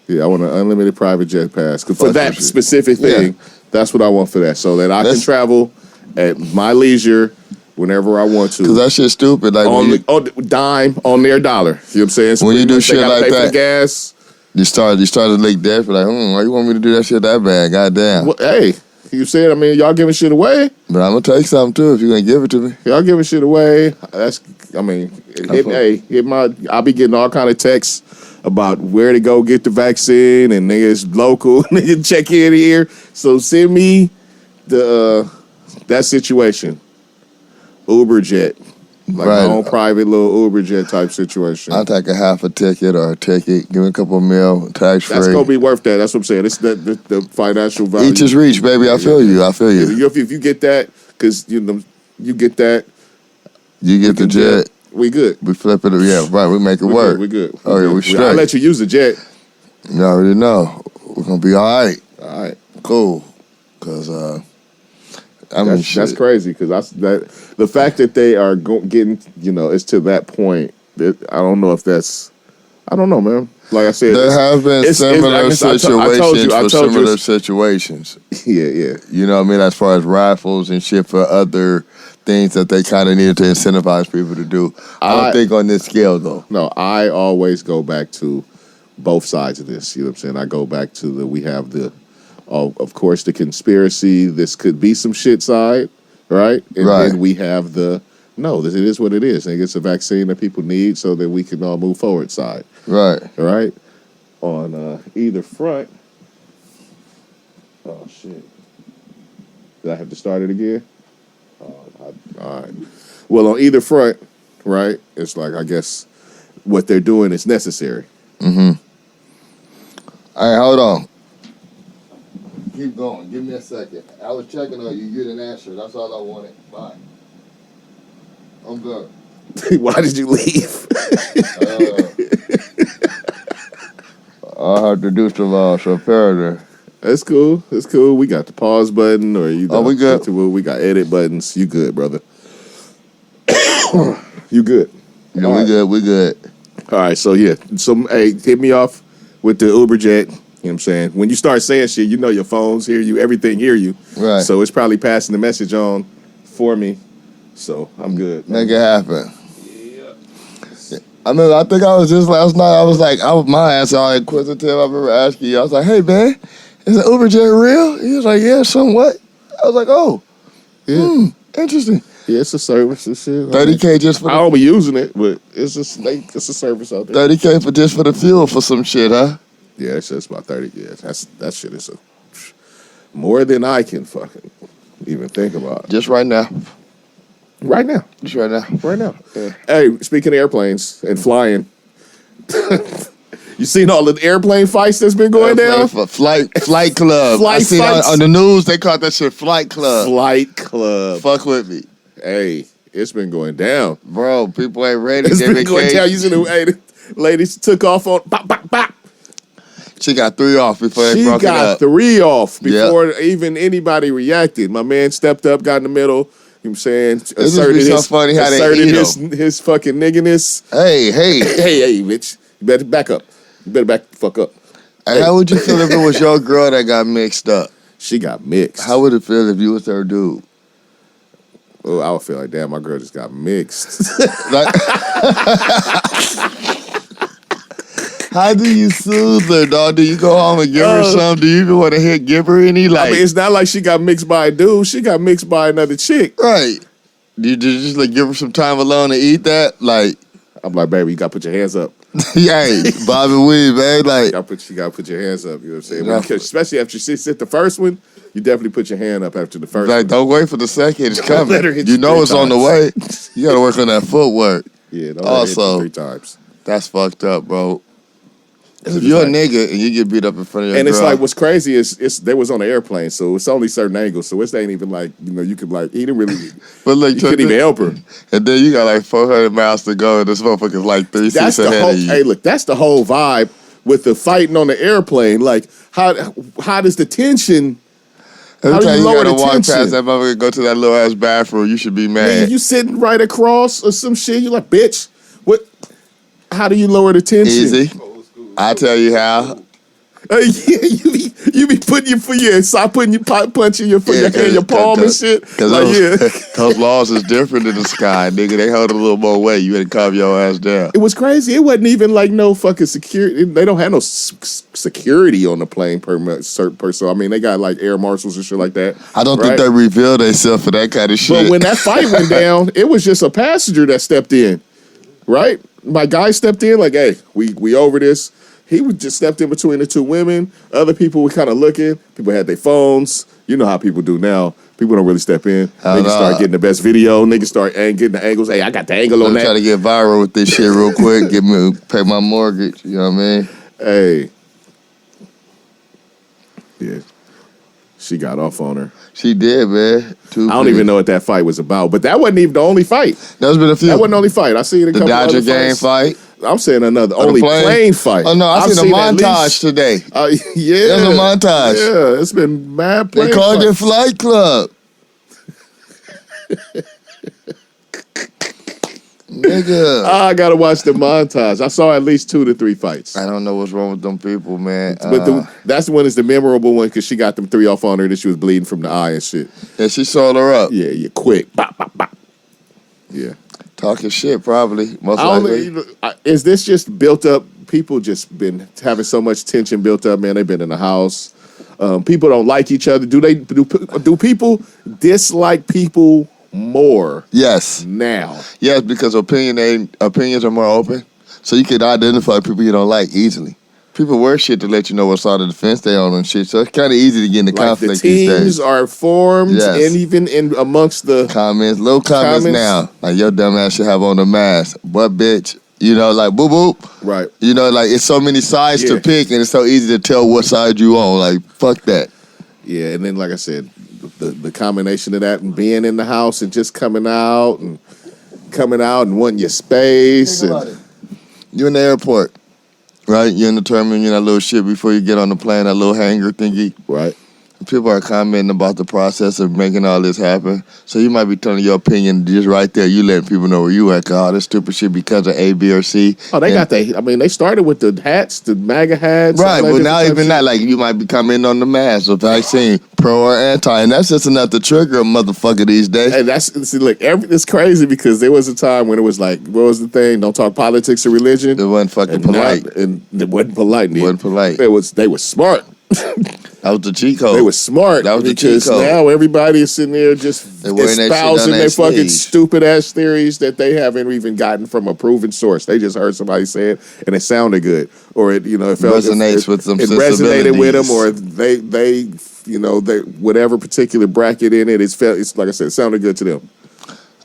Yeah, I want an unlimited private jet pass. For that specific thing, that's what I want for that. So that I can travel at my leisure whenever I want to. Because that shit's stupid. Like on the dime, on their dollar. You know what I'm saying? So when you do shit like that, gas. You start to leak death. Like, why you want me to do that shit that bad? Goddamn. Well, hey, you said, I mean, y'all giving shit away. But I'm going to take something, too, if you're going to give it to me. Y'all giving shit away. That's, I mean, I'll be getting all kind of texts about where to go get the vaccine and niggas local, niggas check in here. So send me that situation. Uber jet. Like my own private little Uber jet type situation. I'll take a half a ticket or a ticket. Give me a couple of mil, tax free. That's gonna be worth that. That's what I'm saying. It's the financial value. Each is reach, baby. I feel you. If you get that, because you get that, you get the jet. We good. We flip it. Yeah, right. We make it work. We good. Oh yeah, we straight. I'll let you use the jet. You already know. We're gonna be all right. All right. Cool. Cause that's crazy. Because the fact that they are getting, it's to that point. I don't know if that's. I don't know, man. Like I said, there have been similar situations for similar situations. Yeah. You know what I mean? As far as raffles and shit for other things that they kind of needed to incentivize people to do. I don't think on this scale, though. No, I always go back to both sides of this. You know what I'm saying? I go back to we have of course, the conspiracy. This could be some shit side, right? And then we have no, it is what it is. I think it's a vaccine that people need so that we can all move forward side. Right. All right? On either front. Oh, shit. Did I have to start it again? All right. Well, on either front, right, it's like, I guess, what they're doing is necessary. Mm-hmm. All right, hold on. Keep going. Give me a second. I was checking on you. You didn't answer. That's all I wanted. Bye. I'm good. Why did you leave? I have to do some paragraph. That's cool. That's cool. We got the pause button, or you. We good. We got edit buttons. You good, brother? You good? Yeah, we good. We good. All right. So yeah. So hey, hit me off with the Uber jet. You know what I'm saying? When you start saying shit, you know your phones hear you, everything hear you. Right. So it's probably passing the message on for me. So I'm good. Make it happen. Yeah. I think I was just last night. I was like, my ass all inquisitive. I remember asking you. I was like, hey man, is the Uber jet real? He was like, yeah, somewhat. I was like, oh, interesting. Yeah, it's a service and shit. $30K just for. I don't be using it, but it's a service out there. $30K for just for the fuel for some shit, huh? Yeah, that shit's about 30. Yeah, that shit is more than I can fucking even think about. Just right now. Right now. Just right now. Right now. Yeah. Hey, speaking of airplanes and flying, you seen all the airplane fights that's been going down? Flight Club. Flight I seen on the news they called that shit Flight Club. Flight Club. Fuck with me. Hey, it's been going down. Bro, people ain't ready. It's been going down. You see the ladies took off on bop, bop, bop. She got 3 off before they broke it up. She got 3 off before even anybody reacted. My man stepped up, got in the middle. You know what I'm saying? Asserted so funny how they eat his fucking nigginess. Hey. Hey, bitch. You better back up. You better back the fuck up. Hey, how would you feel if it was your girl that got mixed up? She got mixed. How would it feel if you was her dude? Oh, I would feel like, damn, my girl just got mixed. How do you soothe her, dog? Do you go home and give her some? Do you even want to give her any, like... I mean, it's not like she got mixed by a dude. She got mixed by another chick. Right. Do you just, like, give her some time alone to eat that? Like... I'm like, baby, you got to put your hands up. Hey, Bobby Weed, man. Like... You got to put your hands up, you know what I'm saying? Because especially after she hit the first one, you definitely put your hand up after the first one. Don't wait for the second. It's coming. Let her hit you know it's on the way. You got to work on that footwork. Yeah, don't also, hit you 3 times. That's fucked up, bro. If you're a nigga and you get beat up in front of your girl. It's like, what's crazy is they was on an airplane, so it's only certain angles. So it ain't even like, you could like, he didn't really, but like, you couldn't even help her. And then you got like 400 miles to go and this motherfucker's like 3 seats ahead of you. Hey, look, that's the whole vibe with the fighting on the airplane. Like, how does the tension... Every time you gotta walk past that motherfucker, go to that little ass bathroom, you should be mad. Man, you sitting right across or some shit, you like, bitch, what? How do you lower the tension? Easy. I'll tell you how. Yeah, you be putting your foot, punching your foot, your hand, your palm and shit. Because those laws is different in the sky, nigga. They hold a little more weight. You had to calm your ass down. It was crazy. It wasn't even like no fucking security. They don't have no security on the plane per person. I mean, they got like air marshals and shit like that. I don't think they reveal themselves for that kind of shit. But when that fight went down, it was just a passenger that stepped in, right? My guy stepped in like, hey, we over this. He would just stepped in between the 2 women. Other people were kind of looking. People had their phones. You know how people do now. People don't really step in. Niggas start getting the best video. Niggas start getting the angles. Hey, I got the angle on that. I'm trying to get viral with this shit real quick. Pay my mortgage. You know what I mean? Hey. Yeah. She got off on her. She did, man. I don't even know what that fight was about. But that wasn't even the only fight. There's been a few. That wasn't the only fight. I see it in a couple Dodger game fight. I'm saying only plane fight. Oh, no, I've seen a montage today. Yeah. There's a montage. Yeah, it's been mad plane They called it Flight Club. Nigga. I got to watch the montage. I saw at least 2 to 3 fights. I don't know what's wrong with them people, man. But that's the one is the memorable one because she got them 3 off on her that she was bleeding from the eye and shit. Yeah, she sold her up. Yeah, quick. Bop, bop, bop. Yeah. Talking shit, probably. Most likely. Is this just built up? People just been having so much tension built up, man. They've been in the house. People don't like each other. Do people dislike people more? Yes. Now. Yes, because opinions are more open. So you can identify people you don't like easily. People wear shit to let you know what side of the fence they on and shit. So it's kind of easy to get into conflict these days. The teams are formed, and even in amongst the little comments now. Like, your dumb ass should have on a mask. What bitch? You know, like, boop, boop. Right. You know, like, it's so many sides to pick, and it's so easy to tell what side you on. Like, fuck that. Yeah, and then, like I said, the combination of that and being in the house and just coming out and wanting your space. Think about it. You're in the airport. Right? You're in the terminal, you're that little shit before you get on the plane, that little hanger thingy. Right. People are commenting about the process of making all this happen. So you might be telling your opinion just right there. You letting people know where you at. All this stupid shit because of A, B, or C. Oh, they they started with the hats, the MAGA hats. Right, but now even that, like, you might be commenting on the mask or vaccine, pro or anti, and that's just enough to trigger a motherfucker these days. And it's crazy because there was a time when it was like, what was the thing? Don't talk politics or religion. It wasn't fucking polite. And it wasn't polite. It wasn't polite. They were smart. That was the cheat code. They were smart. That was the cheat code. Now everybody is sitting there just espousing their fucking stupid ass theories that they haven't even gotten from a proven source. They just heard somebody say it and it sounded good, or it felt resonates with them. It resonated with them, or they whatever particular bracket in it. It's like I said, it sounded good to them.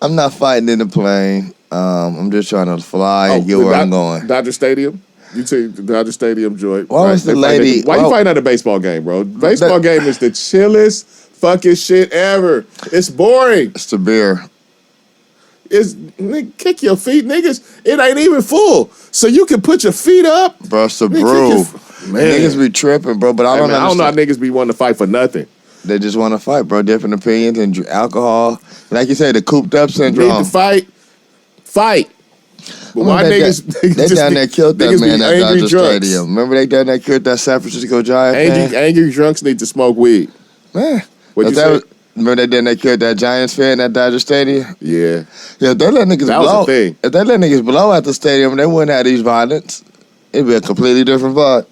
I'm not fighting in the plane. I'm just trying to fly and get where I'm going. Dodger Stadium. You take the Dodger Stadium joint. Why was the lady? Why you fighting at a baseball game, bro? Baseball game is the chillest fucking shit ever. It's boring. It's the beer. Kick your feet, niggas. It ain't even full, so you can put your feet up. Bro, it's the brew. Niggas be tripping, bro. But I don't understand. I don't know how niggas be wanting to fight for nothing. They just want to fight, bro. Different opinions and alcohol. Like you say, the cooped up syndrome. Need to fight. But why niggas they down there killed that man at Dodger Stadium. Remember they down there killed that San Francisco Giants fan? Angry drunks need to smoke weed. Man. What'd you say? Remember they down there killed that Giants fan at Dodger Stadium? Yeah. Yeah, if they let niggas blow. Was a thing. If they let niggas blow at the stadium, they wouldn't have these violence. It'd be a completely different vibe.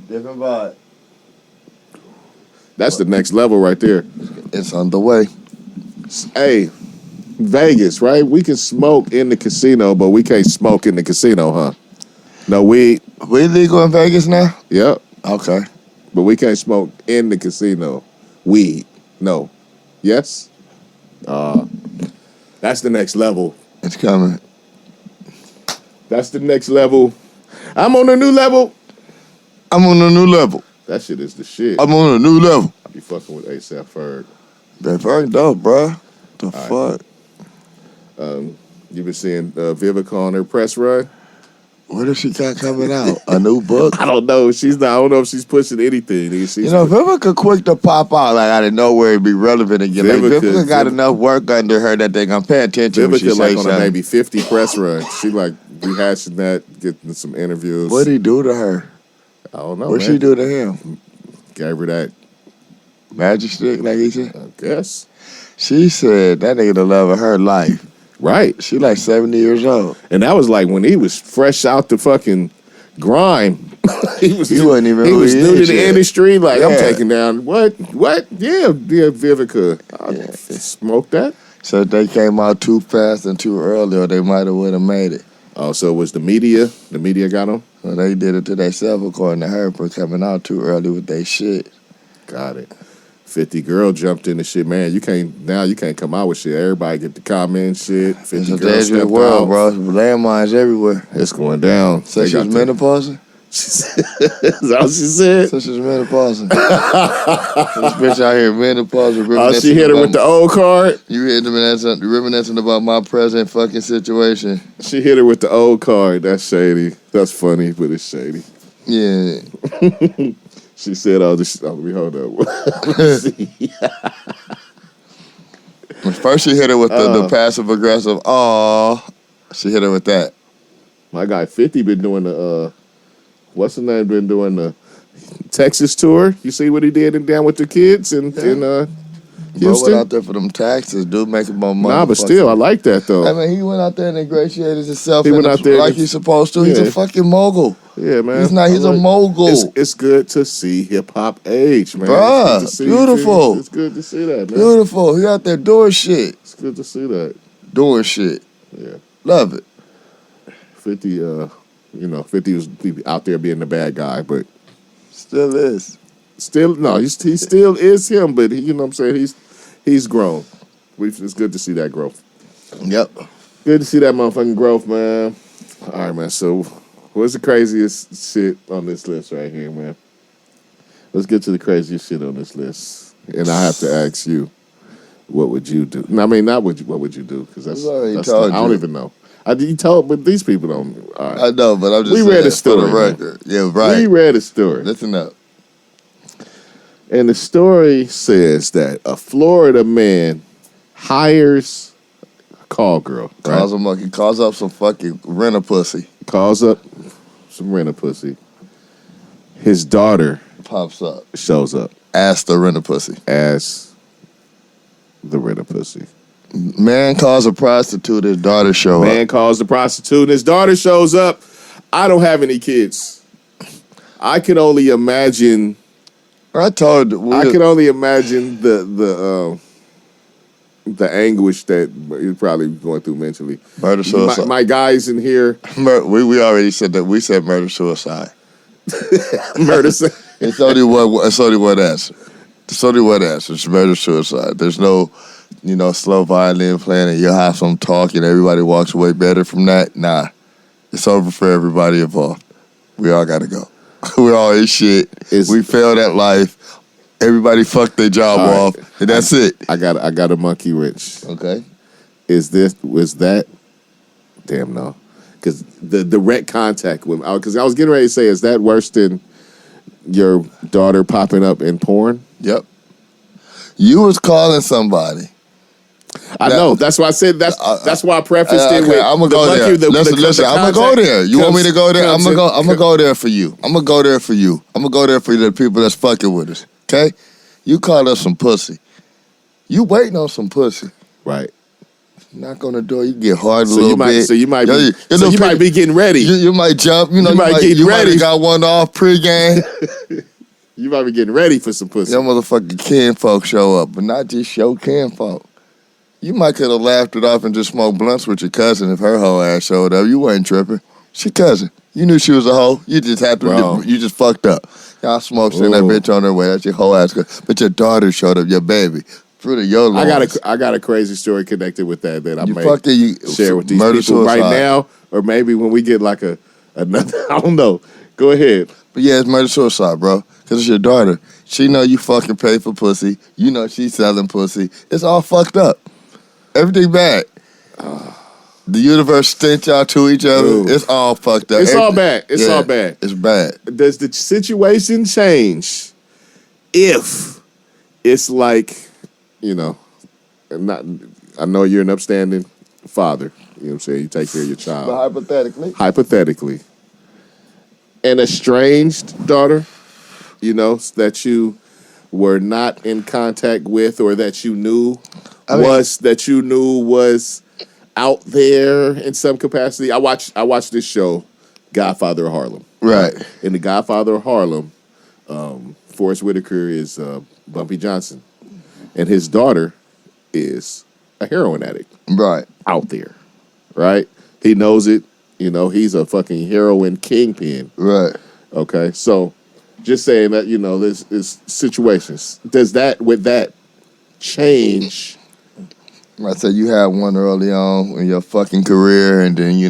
Different vibe. That's the next level right there. It's on the way. Hey, Vegas, right? We can smoke in the casino, but we can't smoke in the casino, huh? No weed. Weed legal in Vegas now? Yep. Okay. But we can't smoke in the casino. Weed. No. Yes? That's the next level. It's coming. That's the next level. I'm on a new level. I'm on a new level. That shit is the shit. I'm on a new level. I be fucking with A$AP Ferg. That Ferg dope, bro. The fuck? You been seeing Vivica on her press run? What if she got coming out? A new book? I don't know. I don't know if she's pushing anything. Vivica quick to pop out like out of nowhere and be relevant again. Vivica got enough work under her that they gonna pay attention. Vivica like on a maybe 50 press run. She like rehashing that, getting some interviews. What'd he do to her? I don't know. What'd she do to him? Gave her that magic stick, like he said? I guess. She said that nigga the love of her life. Right. She like 70 years old. And that was like when he was fresh out the fucking grime. he wasn't even. He was new to the industry. Like, yeah. I'm taking down what? Yeah, Vivica. I smoked that. So if they came out too fast and too early, or they might have made it. Oh, so it was the media? The media got them? Well, they did it to themselves, according to her, for coming out too early with their shit. Got it. 50 girl jumped in the shit, man. You can't come out with shit. Everybody get the comment shit. 50 it's a dangerous world, bro. Landmines everywhere. It's going down. So she's menopausing? Is that what she said? So she's menopausing. This bitch out here menopausing. Oh, she hit her with the old card? You reminiscing about my present fucking situation. She hit her with the old card. That's shady. That's funny, but it's shady. Yeah. She said, let me hold up. First she hit her with the passive-aggressive, she hit her with that. My guy 50 been doing what's his name, been doing the Texas tour. You see what he did down with the kids in Houston? Went out there for them taxes, dude, making more money. Nah, but still, I like that, though. I mean, he went out there and ingratiated himself. He went out there like he's supposed to. Yeah. He's a fucking mogul. Yeah, man. He's a mogul. It's good to see hip-hop age, man. Bruh, beautiful. It's good to see that, man. Beautiful. He out there doing shit. It's good to see that. Doing shit. Yeah. Love it. 50, 50 was out there being the bad guy, but... Still is. He still is him, but you know what I'm saying? He's grown. It's good to see that growth. Yep. Good to see that motherfucking growth, man. All right, man. So, what's the craziest shit on this list right here, man? Let's get to the craziest shit on this list. And I have to ask you, what would you do? No, I mean, not what would you do, because I don't even know. You told, but these people don't. Right. I know, but I'm just saying. We read a story. For the record. Yeah, right. We read a story. Listen up. And the story says that a Florida man hires a call girl. Right? Calls a monkey. Calls up some fucking renter pussy. Calls up some renter pussy. His daughter pops up. Shows up. As the renter pussy. As the renter pussy. Man calls a prostitute, his daughter shows up. Man calls the prostitute, and his daughter shows up. I don't have any kids. I can only imagine. I can only imagine the anguish that you're probably going through mentally. Murder suicide. My guys in here. We already said that. We said murder suicide. Murder suicide. It's only one answer. It's only one answer. It's murder suicide. There's no, slow violin playing and you'll have some talk and everybody walks away better from that. Nah. It's over for everybody involved. We all gotta go. We're all in shit. We failed at life. Everybody fucked their job off. And that's it. I got a monkey wrench. Okay. Was that? Damn no. Because the direct contact with, because I was getting ready to say, is that worse than your daughter popping up in porn? Yep. You was calling somebody. I know. That's why I said that's why I prefaced it with. I'm gonna go there. Listen. I'm gonna go there. You want me to go there? I'm gonna go there for you. I'm gonna go there for you. I'm gonna go there for the people that's fucking with us. Okay? You called us some pussy. You waiting on some pussy. Right. Knock on the door. You get hard a little bit. So you might be getting ready. You might jump. You might get ready. You got one off pregame. You might be getting ready for some pussy. Your motherfucking kinfolk show up, but not just your kinfolk. You might could have laughed it off and just smoked blunts with your cousin if her whole ass showed up. You wasn't tripping. She cousin. You knew she was a hoe. You just had to. You just fucked up. Y'all smoked in that bitch on her way. That's your whole ass. But your daughter showed up. Your baby. Through the YOLO. I got a crazy story connected with that I may share with these people suicide. right now, or maybe when we get like another. I don't know. Go ahead. But yeah, it's murder suicide, bro. Because it's your daughter. She know you fucking pay for pussy. You know she's selling pussy. It's all fucked up. Everything bad. The universe sent y'all to each other. Ooh. It's all fucked up. It's all bad. It's all bad. It's bad. Does the situation change if it's like, I know you're an upstanding father. You know what I'm saying? You take care of your child. But hypothetically. An estranged daughter, that you were not in contact with or that you knew was out there in some capacity. I watched this show, Godfather of Harlem. Right. In the Godfather of Harlem, Forrest Whitaker is Bumpy Johnson. And his daughter is a heroin addict. Right. Out there. Right? He knows it. He's a fucking heroin kingpin. Right. Okay. So just saying that, there's situations. Would that change? I said you had one early on in your fucking career, and then you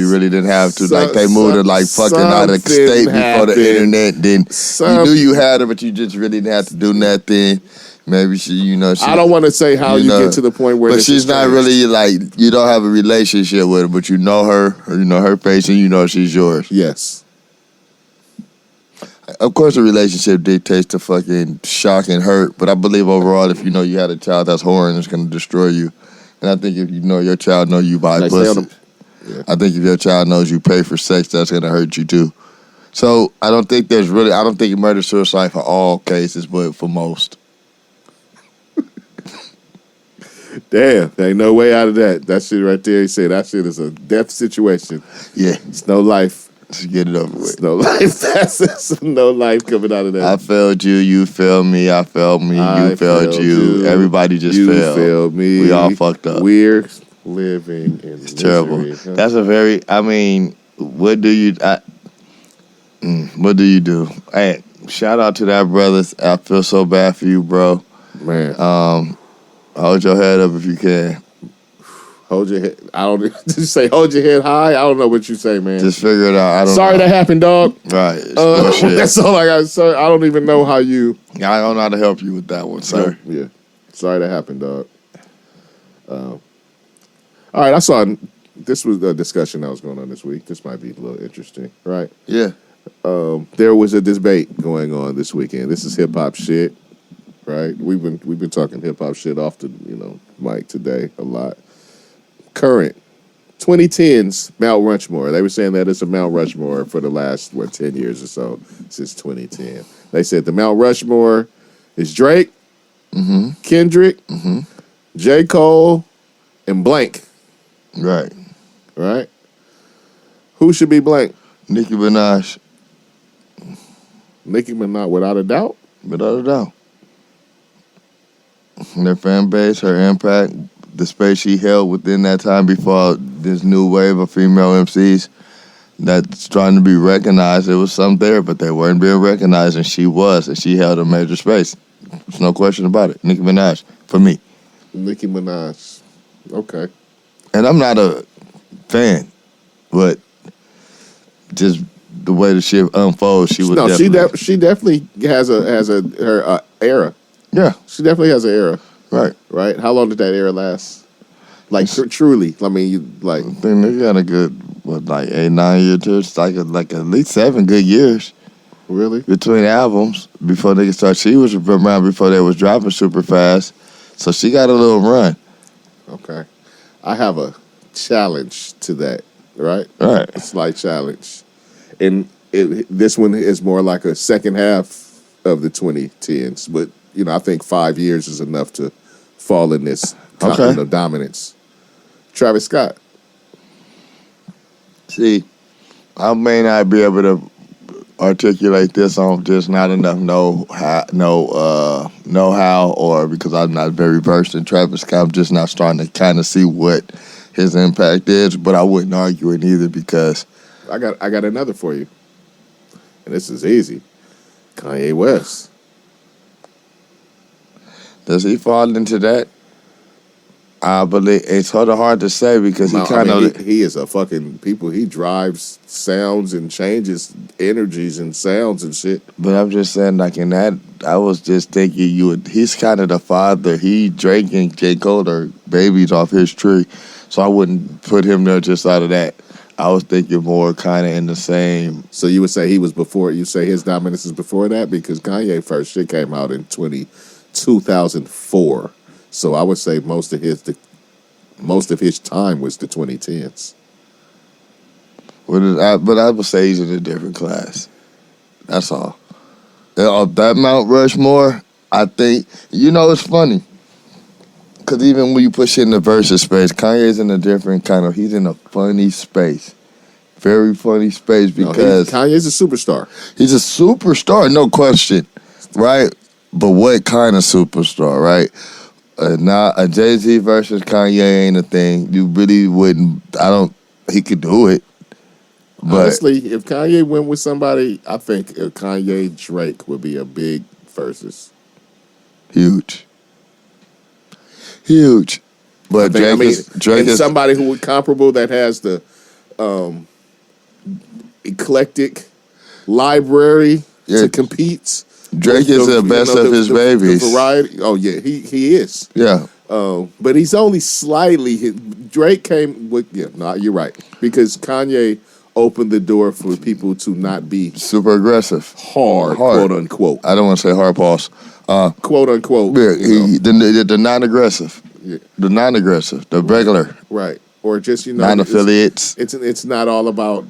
really didn't have to. They moved it fucking out of state before the internet. Then you knew you had her, but you just really didn't have to do nothing. Maybe she. I don't want to say how you get to the point where. But she's not really you don't have a relationship with her, but you know her, or you know her face, and you know she's yours. Yes. Of course, a relationship dictates the fucking shock and hurt, but I believe overall, if you had a child that's whoring, it's going to destroy you. And I think if your child know you buy pussy, I think if your child knows you pay for sex, that's going to hurt you too. So I don't think murder suicide for all cases, but for most. Damn, there ain't no way out of that. That shit right there, he said that shit is a death situation. Yeah. It's no life. Just get it over with. It's no life. That's no life coming out of that. I failed you. You failed me. I failed me. You failed you. Everybody just failed. You failed me. We all fucked up. We're living in misery. Terrible. Huh? That's a very. What do you? What do you do? Hey, shout out to that, brothers. I feel so bad for you, bro. Man. Hold your head up if you can. Hold your head. Did you say hold your head high? I don't know what you say, man. Just figure it out. Sorry that happened, dog. Right. That's all I got. Sorry, I don't even know how you. I don't know how to help you with that one, sir. Yeah. Sorry that happened, dog. All right. I saw this was a discussion that was going on this week. This might be a little interesting, right? Yeah. There was a debate going on this weekend. This is hip hop shit, right? We've been talking hip hop shit off the mic today a lot. Current 2010s Mount Rushmore. They were saying that it's a Mount Rushmore for the last 10 years or so since 2010. They said the Mount Rushmore is Drake, Kendrick, J. Cole, and blank. Right. Right. Who should be blank? Nicki Minaj. Nicki Minaj, without a doubt. Without a doubt. Their fan base, her impact, the space she held within that time before this new wave of female MCs that's trying to be recognized. There was some there, but they weren't being recognized, and she was, and she held a major space. There's no question about it. Nicki Minaj, for me. Nicki Minaj. Okay. And I'm not a fan, but just the way the shit unfolds, she was definitely... she definitely has her era. Yeah. She definitely has an era. Right. Right? How long did that era last? Like, truly. I mean, I think they got a good, 8, 9 years? Like at least 7 good years. Really? Between albums, before they could start. She was around before they was dropping super fast. So she got a little run. Okay. I have a challenge to that, right? Right. A slight challenge. And this one is more like a second half of the 2010s. But, I think 5 years is enough to fall in this of dominance. Travis Scott. See, I may not be able to articulate this on just not enough know-how, or because I'm not very versed in Travis Scott. I'm just not starting to kind of see what his impact is, but I wouldn't argue it either because... I got another for you. And this is easy. Kanye West. Does he fall into that? I believe it's sort of hard to say because he is a fucking he drives sounds and changes energies and sounds and shit. But I'm just saying, like in that, I was just thinking he's kind of the father. Drake and J. Cole are babies off his tree, so I wouldn't put him there just out of that. I was thinking more kind of in the same. So you would say he was before? You say his dominance is before that because Kanye first shit came out in 2004. So I would say most of his time was the 2010s. But I would say he's in a different class. That's all. Of that Mount Rushmore, I think, it's funny. Because even when you push it in the versus space, Kanye's in a different he's in a funny space. Very funny space because... Kanye's a superstar. He's a superstar, no question, right? But what kind of superstar, right? Now, a Jay-Z versus Kanye ain't a thing. You really wouldn't... He could do it. But honestly, if Kanye went with somebody, I think Kanye Drake would be a big versus. Huge. But Drake is somebody who would comparable that has the eclectic library to compete. Drake is the best of his babies. The variety. Oh yeah, he is. Yeah. But he's only slightly. Drake came with. Yeah, no, you're right because Kanye opened the door for people to not be super aggressive, hard. Quote unquote. I don't want to say hard pause. Quote unquote. Yeah, the non-aggressive. Yeah. The non-aggressive, the regular. Right. Or just, non-affiliates. It's not all about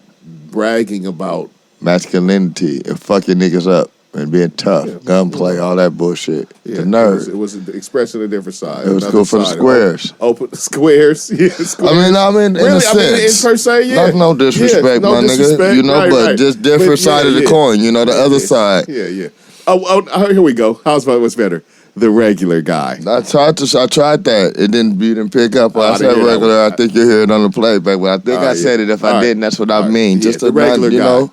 bragging about masculinity and fucking niggas up and being tough, gunplay, all that bullshit. Yeah, the nerve. It was expressing a different side. It was cool for the squares. Open squares. Yeah, squares. I mean, in a sense. Per se, yeah. That's no disrespect, my nigga. But just different side of the coin, the other side. Yeah. Oh, here we go. What's better? The regular guy. I tried that. You didn't pick up. I said regular. I think you hear it on the playback, but I think I said it. If I didn't, that's what I mean. Just the regular guy.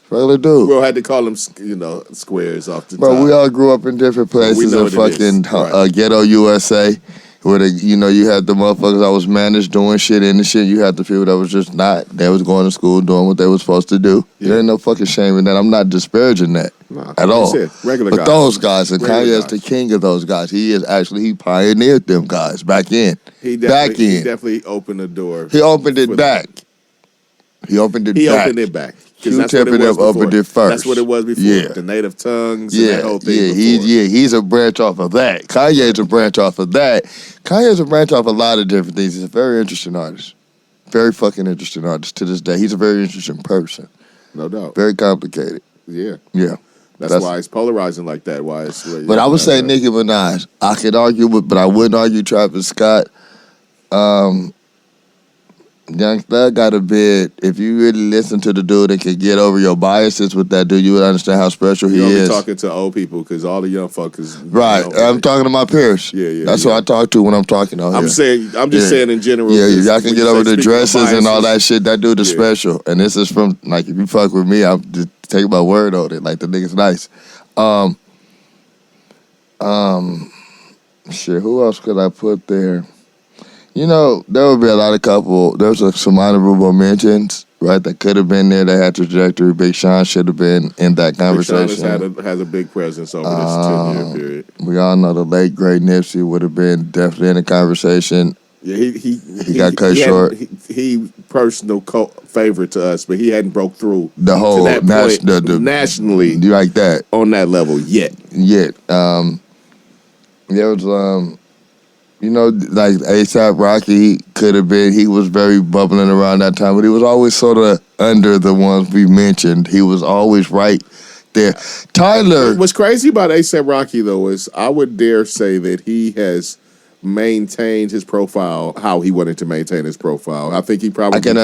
Regular dude. We all had to call them, squares off the top. But we all grew up in different places in fucking ghetto USA. Where you had the motherfuckers that was managed doing shit in the shit. You had the people that was just not. They was going to school doing what they was supposed to do. Yeah. There ain't no fucking shame in that. I'm not disparaging that at all. Regular but guys. Those guys, and Kanye is the king of those guys. He pioneered them guys back in. He definitely opened the door. He opened it back. He opened it back. Q-Tip opened it first. That's what it was before. Yeah. The native tongues and that whole thing. He's a branch off of that. Kanye's a branch off of that. Kanye's a branch off a lot of different things. He's a very interesting artist. Very fucking interesting artist to this day. He's a very interesting person. No doubt. Very complicated. Yeah. Yeah. That's why it's polarizing like that. But I would say Nicki Minaj. I could argue with, but I wouldn't argue Travis Scott. Young Thug got a bit. If you really listen to the dude and can get over your biases with that dude, you would understand how special he is. You're talking to old people because all the young fuckers. Right. I'm talking to my peers. Yeah. That's what I talk to when I'm talking on here. I'm just saying in general. Yeah, y'all can get over the dresses and all that shit. That dude is special. And this is from, like, if you fuck with me, I'll just take my word on it. Like, the nigga's nice. Shit, who else could I put there? There would be a lot of there's some honorable mentions, right, that could have been there that had trajectory. Big Sean should have been in that conversation. Big Sean has a big presence over this 10-year period. We all know the late, great Nipsey would have been definitely in the conversation. Yeah, he got cut short. He personal favorite to us, but he hadn't broke through the whole to that point nationally. You like that? On that level yet. There was like ASAP Rocky could have been. He was very bubbling around that time, but he was always sort of under the ones we mentioned. He was always right there. Tyler. What's crazy about ASAP Rocky though is I would dare say that he has maintained his profile how he wanted to maintain his profile. I think he probably I can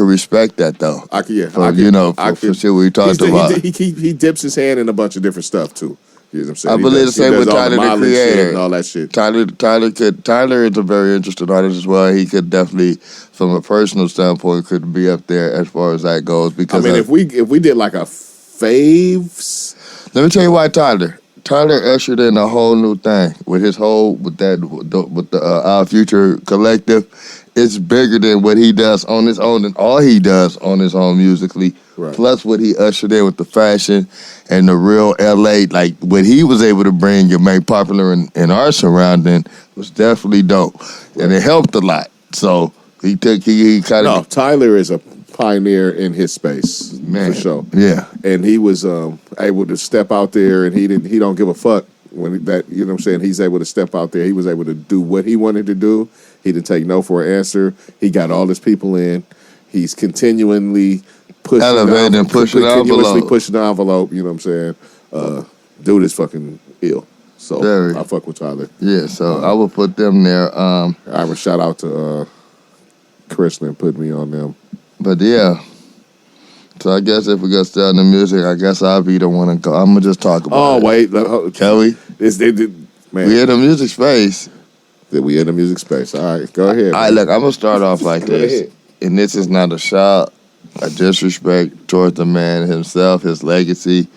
respect that though. For shit we talked about. He dips his hand in a bunch of different stuff too. You know what I'm saying? I believe the same with Tyler the Creator and all that shit. Tyler is a very interesting artist as well. He could definitely, from a personal standpoint, could be up there as far as that goes. Because if we did like a faves, let me tell you why Tyler ushered in a whole new thing with the Our Future Collective. It's bigger than what he does on his own and all he does on his own musically. Right. Plus what he ushered in with the fashion and the real LA, like what he was able to bring and make popular in our surrounding was definitely dope. And it helped a lot. So Tyler is a pioneer in his space, for sure. Yeah. And he was able to step out there and he don't give a fuck when that, you know what I'm saying? He's able to step out there. He was able to do what he wanted to do. He didn't take no for an answer. He got all his people in. He's continually pushing the envelope, you know what I'm saying? Dude is fucking ill. So I fuck with Tyler. Yeah, so I would put them there. I would shout out to Chris and put me on them. But yeah. So I guess if we got stay on the music, I guess I'll be the one to go. I'm gonna just talk about it. Wait. Kelly? Man. We in the music space. We in the music space. All right, go ahead. All right, look, I'm going to start off like this. And this is not a shot, a disrespect towards the man himself, his legacy,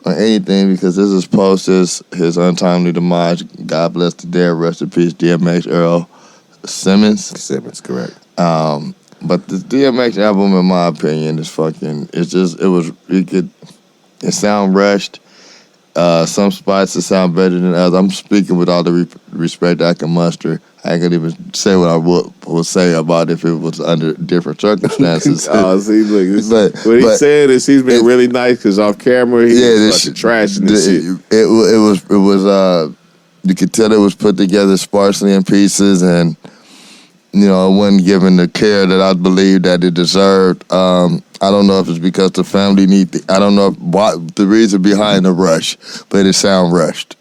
or anything, because this is post his untimely demise. God bless the dead. Rest in peace, DMX Earl Simmons. Simmons, correct. But the DMX album, in my opinion, is fucking, it sound rushed. Some spots that sound better than others. I'm speaking with all the respect I can muster. I ain't gonna even say what I would say about if it was under different circumstances. What he's saying is he's been really nice because off camera he's fucking trashing this shit. It was you could tell it was put together sparsely in pieces, and it wasn't given the care that I believe that it deserved. I don't know if it's because the family I don't know what the reason behind the rush, but it sound rushed.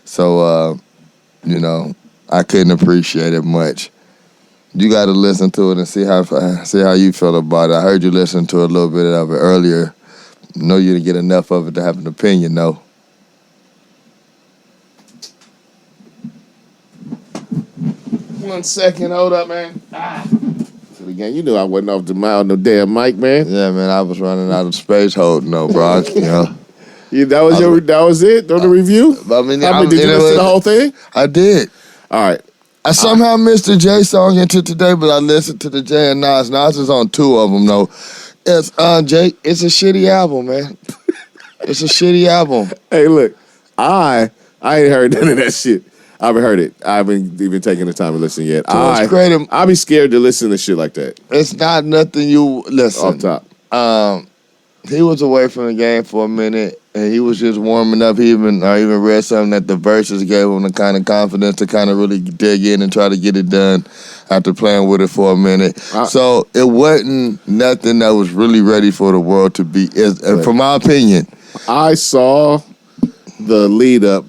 So, I couldn't appreciate it much. You got to listen to it and see how you feel about it. I heard you listen to a little bit of it earlier. Know you didn't get enough of it to have an opinion, though. One second, hold up, man. Again, you knew I wasn't off the mouth no damn mic, man. Yeah, man, I was running out of space holding no, bro. That was it on the review? I mean, did you listen to the whole thing? I did. All right. I somehow missed the J song into today, but I listened to the J and Nas. Nas is on 2 of them, though. It's Jay. It's a shitty album, man. It's a shitty album. Hey, look, I ain't heard none of that shit. I haven't heard it. I haven't even taken the time to listen yet. I be scared to listen to shit like that. It's not nothing you listen. Off top. He was away from the game for a minute, and he was just warming up. I even read something that the verses gave him the kind of confidence to kind of really dig in and try to get it done after playing with it for a minute. So it wasn't nothing that was really ready for the world to be. From my opinion, I saw the lead up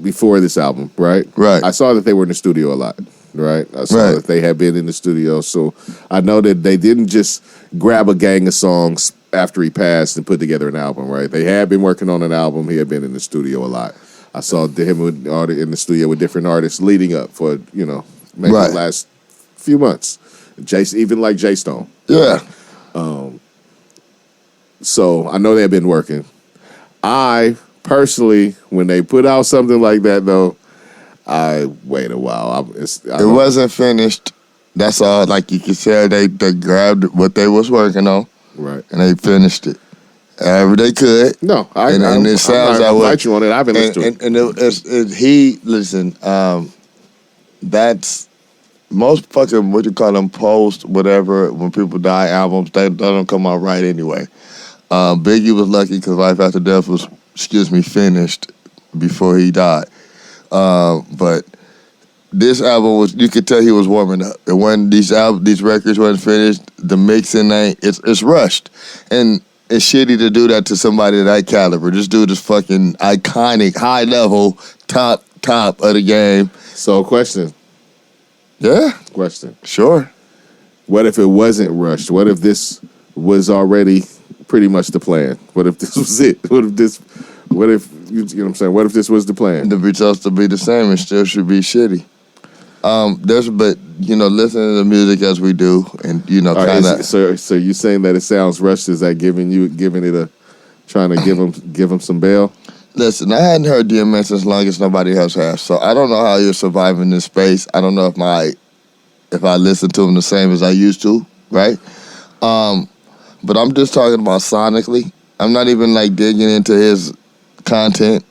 before this album, right? Right. I saw that they were in the studio a lot, right? I saw that they had been in the studio, so I know that they didn't just grab a gang of songs after he passed and put together an album, right? They had been working on an album. He had been in the studio a lot. I saw him in the studio with different artists leading up for, maybe the last few months. Even like J Stone. Yeah. So I know they've been working. I personally, when they put out something like that, though, I wait a while. It wasn't finished. That's all. Like you could say, they grabbed what they was working on, right, and they finished it. However they could. No, it sounds like fight you on it. I've been listening to it. That's most fucking what you call them post whatever when people die albums. They don't come out right anyway. Biggie was lucky because Life After Death was finished before he died. But this album was, you could tell he was warming up. And when these records weren't finished, the mixing it's rushed. And it's shitty to do that to somebody of that caliber. This dude is fucking iconic, high level, top of the game. So question. Yeah? Question. Sure. What if it wasn't rushed? What if this was already pretty much the plan? What if this was it? What if you know what I'm saying? What if this was the plan? The results to be the same, it still should be shitty. Listening to the music as we do, and kind of. So you saying that it sounds rushed? Is that trying to give him some bail? Listen, I hadn't heard DMX as long as nobody else has, so I don't know how you're surviving this space. I don't know if I listen to him the same as I used to, right? But I'm just talking about sonically. I'm not even digging into his content,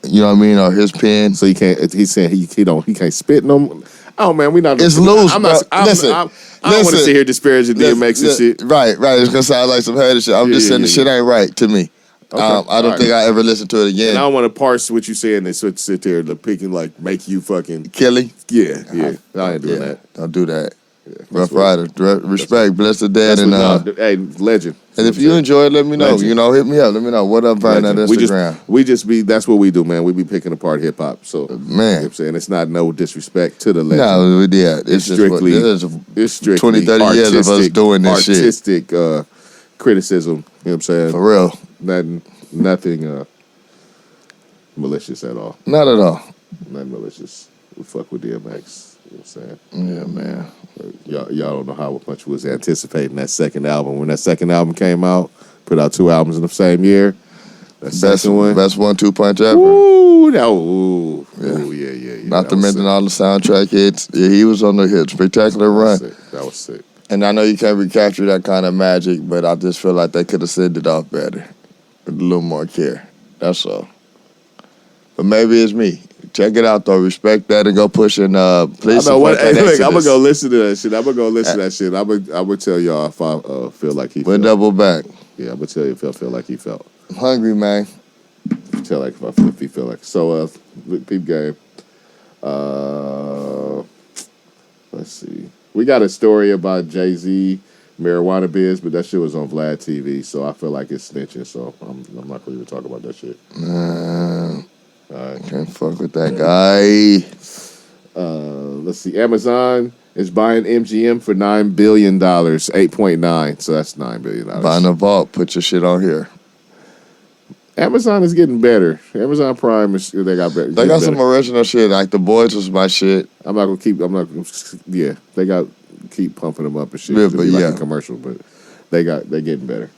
you know what I mean, or his pen. So he can't. He's saying he can't spit no. Oh man, we not. It's loose. Listen, I don't want to sit here disparaging DMX and shit. Right. It's gonna sound like some hater shit. I'm just saying the shit ain't right to me. Okay. I don't think I ever listened to it again. And I don't want to parse what you saying and sit there picking make you fucking killing. Yeah. I ain't doing that. Don't do that. Yeah, Rough Rider, respect, bless the dead, hey, legend. And if you enjoy it, let me know. Legend. Hit me up. Let me know. What up, Vern on Instagram? We just be. That's what we do, man. We be picking apart hip hop. So, man, you know what I'm saying, it's not no disrespect to the legend. No, yeah, it's strictly. It's strictly 20, 30 years of us doing this artistic criticism. You know what I'm saying? For real, nothing malicious at all. Not at all. Nothing malicious. We fuck with DMX. You know what I'm saying? Yeah, man. Y'all don't know how much we was anticipating that second album. When that second album came out, put out 2 albums in the same year. Best 1-2 punch ever. Ooh, yeah. Not to mention all the soundtrack hits. Yeah, he was on the hit. Spectacular run. That was sick. And I know you can't recapture that kind of magic, but I just feel like they could have sent it off better. With a little more care. That's all. But maybe it's me. Check it out, though. Respect that and go pushing. Please. I'm gonna go listen to that shit. I'm gonna tell y'all if I feel like he. We'll double back. Yeah, I'm gonna tell you if I feel like he felt. I'm hungry, man. Tell if he feel like. So, peep game. Let's see. We got a story about Jay-Z marijuana biz, but that shit was on Vlad TV, so I feel like it's snitching. So I'm not gonna even talk about that shit. Can't fuck with that guy. Let's see. Amazon is buying MGM for $9 billion, 8.9. So that's $9 billion. Buying a vault. Put your shit on here. Amazon is getting better. Amazon Prime they got better. They got some original shit. Like The Boys was my shit. They got keep pumping them up and shit. Yeah, but like a commercial, but they getting better.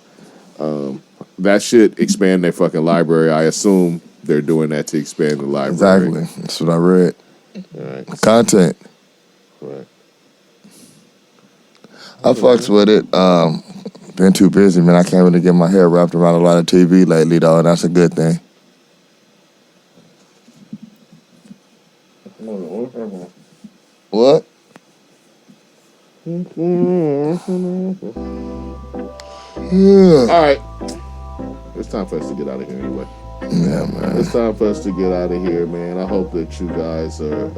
That should expand their fucking library. I assume they're doing that to expand the library. Exactly. That's what I read. All right. Content. Right. I fucks with it. Been too busy, man. I can't really get my hair wrapped around a lot of TV lately, though, and that's a good thing. What? All right. It's time for us to get out of here anyway. Yeah, man. It's time for us to get out of here, man. I hope that you guys are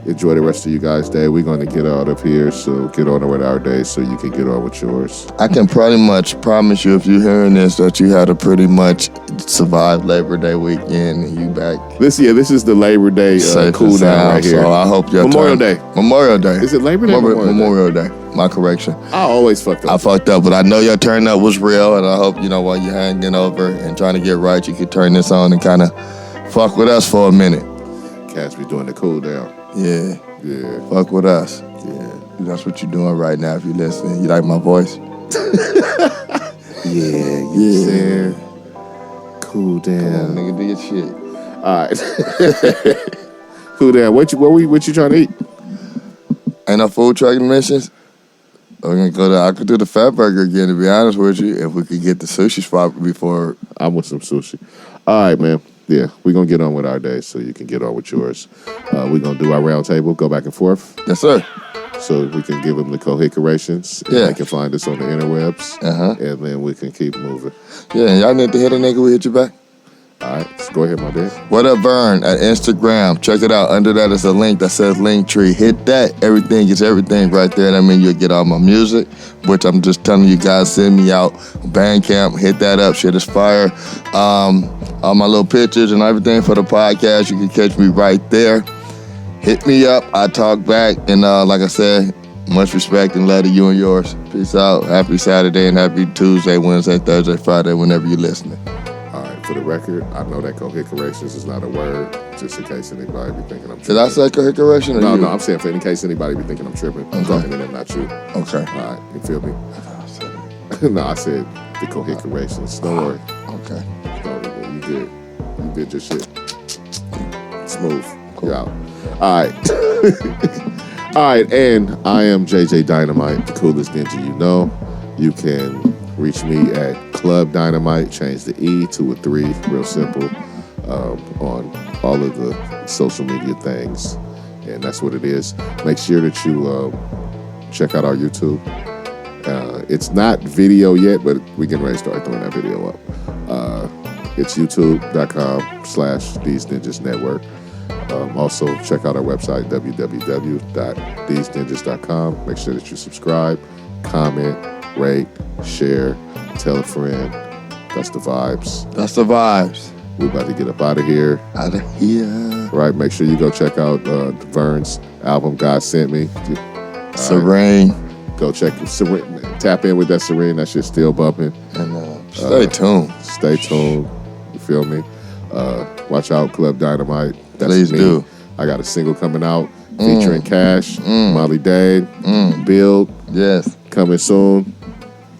enjoy the rest of you guys' day. We're going to get out of here, so get on with our day so you can get on with yours. I can pretty much promise you, if you're hearing this, that you had to pretty much survive Labor Day weekend and you back. This is the Labor Day cool down right here. So I hope your Memorial Day. Is it Labor Day? Memorial Day. My correction. I always fucked up. I fucked up, but I know your turn up was real, and I hope, while you're hanging over and trying to get right, you could turn this on and kind of fuck with us for a minute. Cats be doing the cool down. Yeah. Fuck with us. Yeah. That's what you're doing right now if you're listening. You like my voice? Yeah. Cool down. Come on, nigga, do your shit. All right. Cool down. What you trying to eat? Ain't no food truck missions? I could do the Fat Burger again, to be honest with you, if we could get the sushi spot before. I want some sushi. All right, man. Yeah, we're going to get on with our day so you can get on with yours. We're going to do our round table, go back and forth. Yes, sir. So we can give them the cohicurations. Yeah. They can find us on the interwebs. Uh-huh. And then we can keep moving. Yeah, y'all need to hit a nigga, we hit you back. All right, so go ahead, my dude. What up, Vern? At Instagram. Check it out. Under that is a link that says Linktree. Hit that. Everything gets everything right there. That means you'll get all my music, which I'm just telling you guys, send me out. Bandcamp, hit that up. Shit is fire. All my little pictures and everything for the podcast, you can catch me right there. Hit me up. I talk back. And like I said, much respect and love to you and yours. Peace out. Happy Saturday and happy Tuesday, Wednesday, Thursday, Friday, whenever you're listening. For the record, I know that cohicurations is not a word, just in case anybody be thinking I'm tripping. Did I say cohicuration or No, you? I'm saying in case anybody be thinking I'm tripping. I'm talking to them, not you. Okay. All right, you feel me? No, I said the cohicurations. Don't worry. Okay. You good. You did your shit. Smooth. Cool. You're out. All right. All right, and I am JJ Dynamite, the coolest ninja you know. You can reach me at Club Dynamite, change the E to a 3, real simple, on all of the social media things. And that's what it is. Make sure that you check out our YouTube. It's not video yet, but we can ready to start throwing that video up. It's youtube.com/Deez Ninjas Network. Also, check out our website, www.deezninjas.com. Make sure that you subscribe, comment, rate, share, tell a friend. That's the vibes. That's the vibes. We're about to get up out of here. Out of here. Right, make sure you go check out Vern's album, God Sent Me. Serene. Go check Serene. Tap in with that Serene. That shit's still bumping. And stay tuned. Stay tuned. You feel me? Watch out, Club Dynamite. That's Please me. do. I got a single coming out featuring Cash, Molly Day, Build. Yes. Coming soon.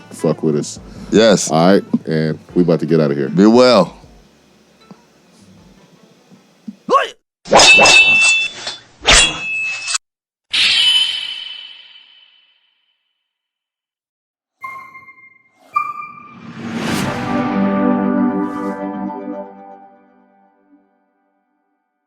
Fuck with us. Yes. All right, and we about to get out of here. Be well.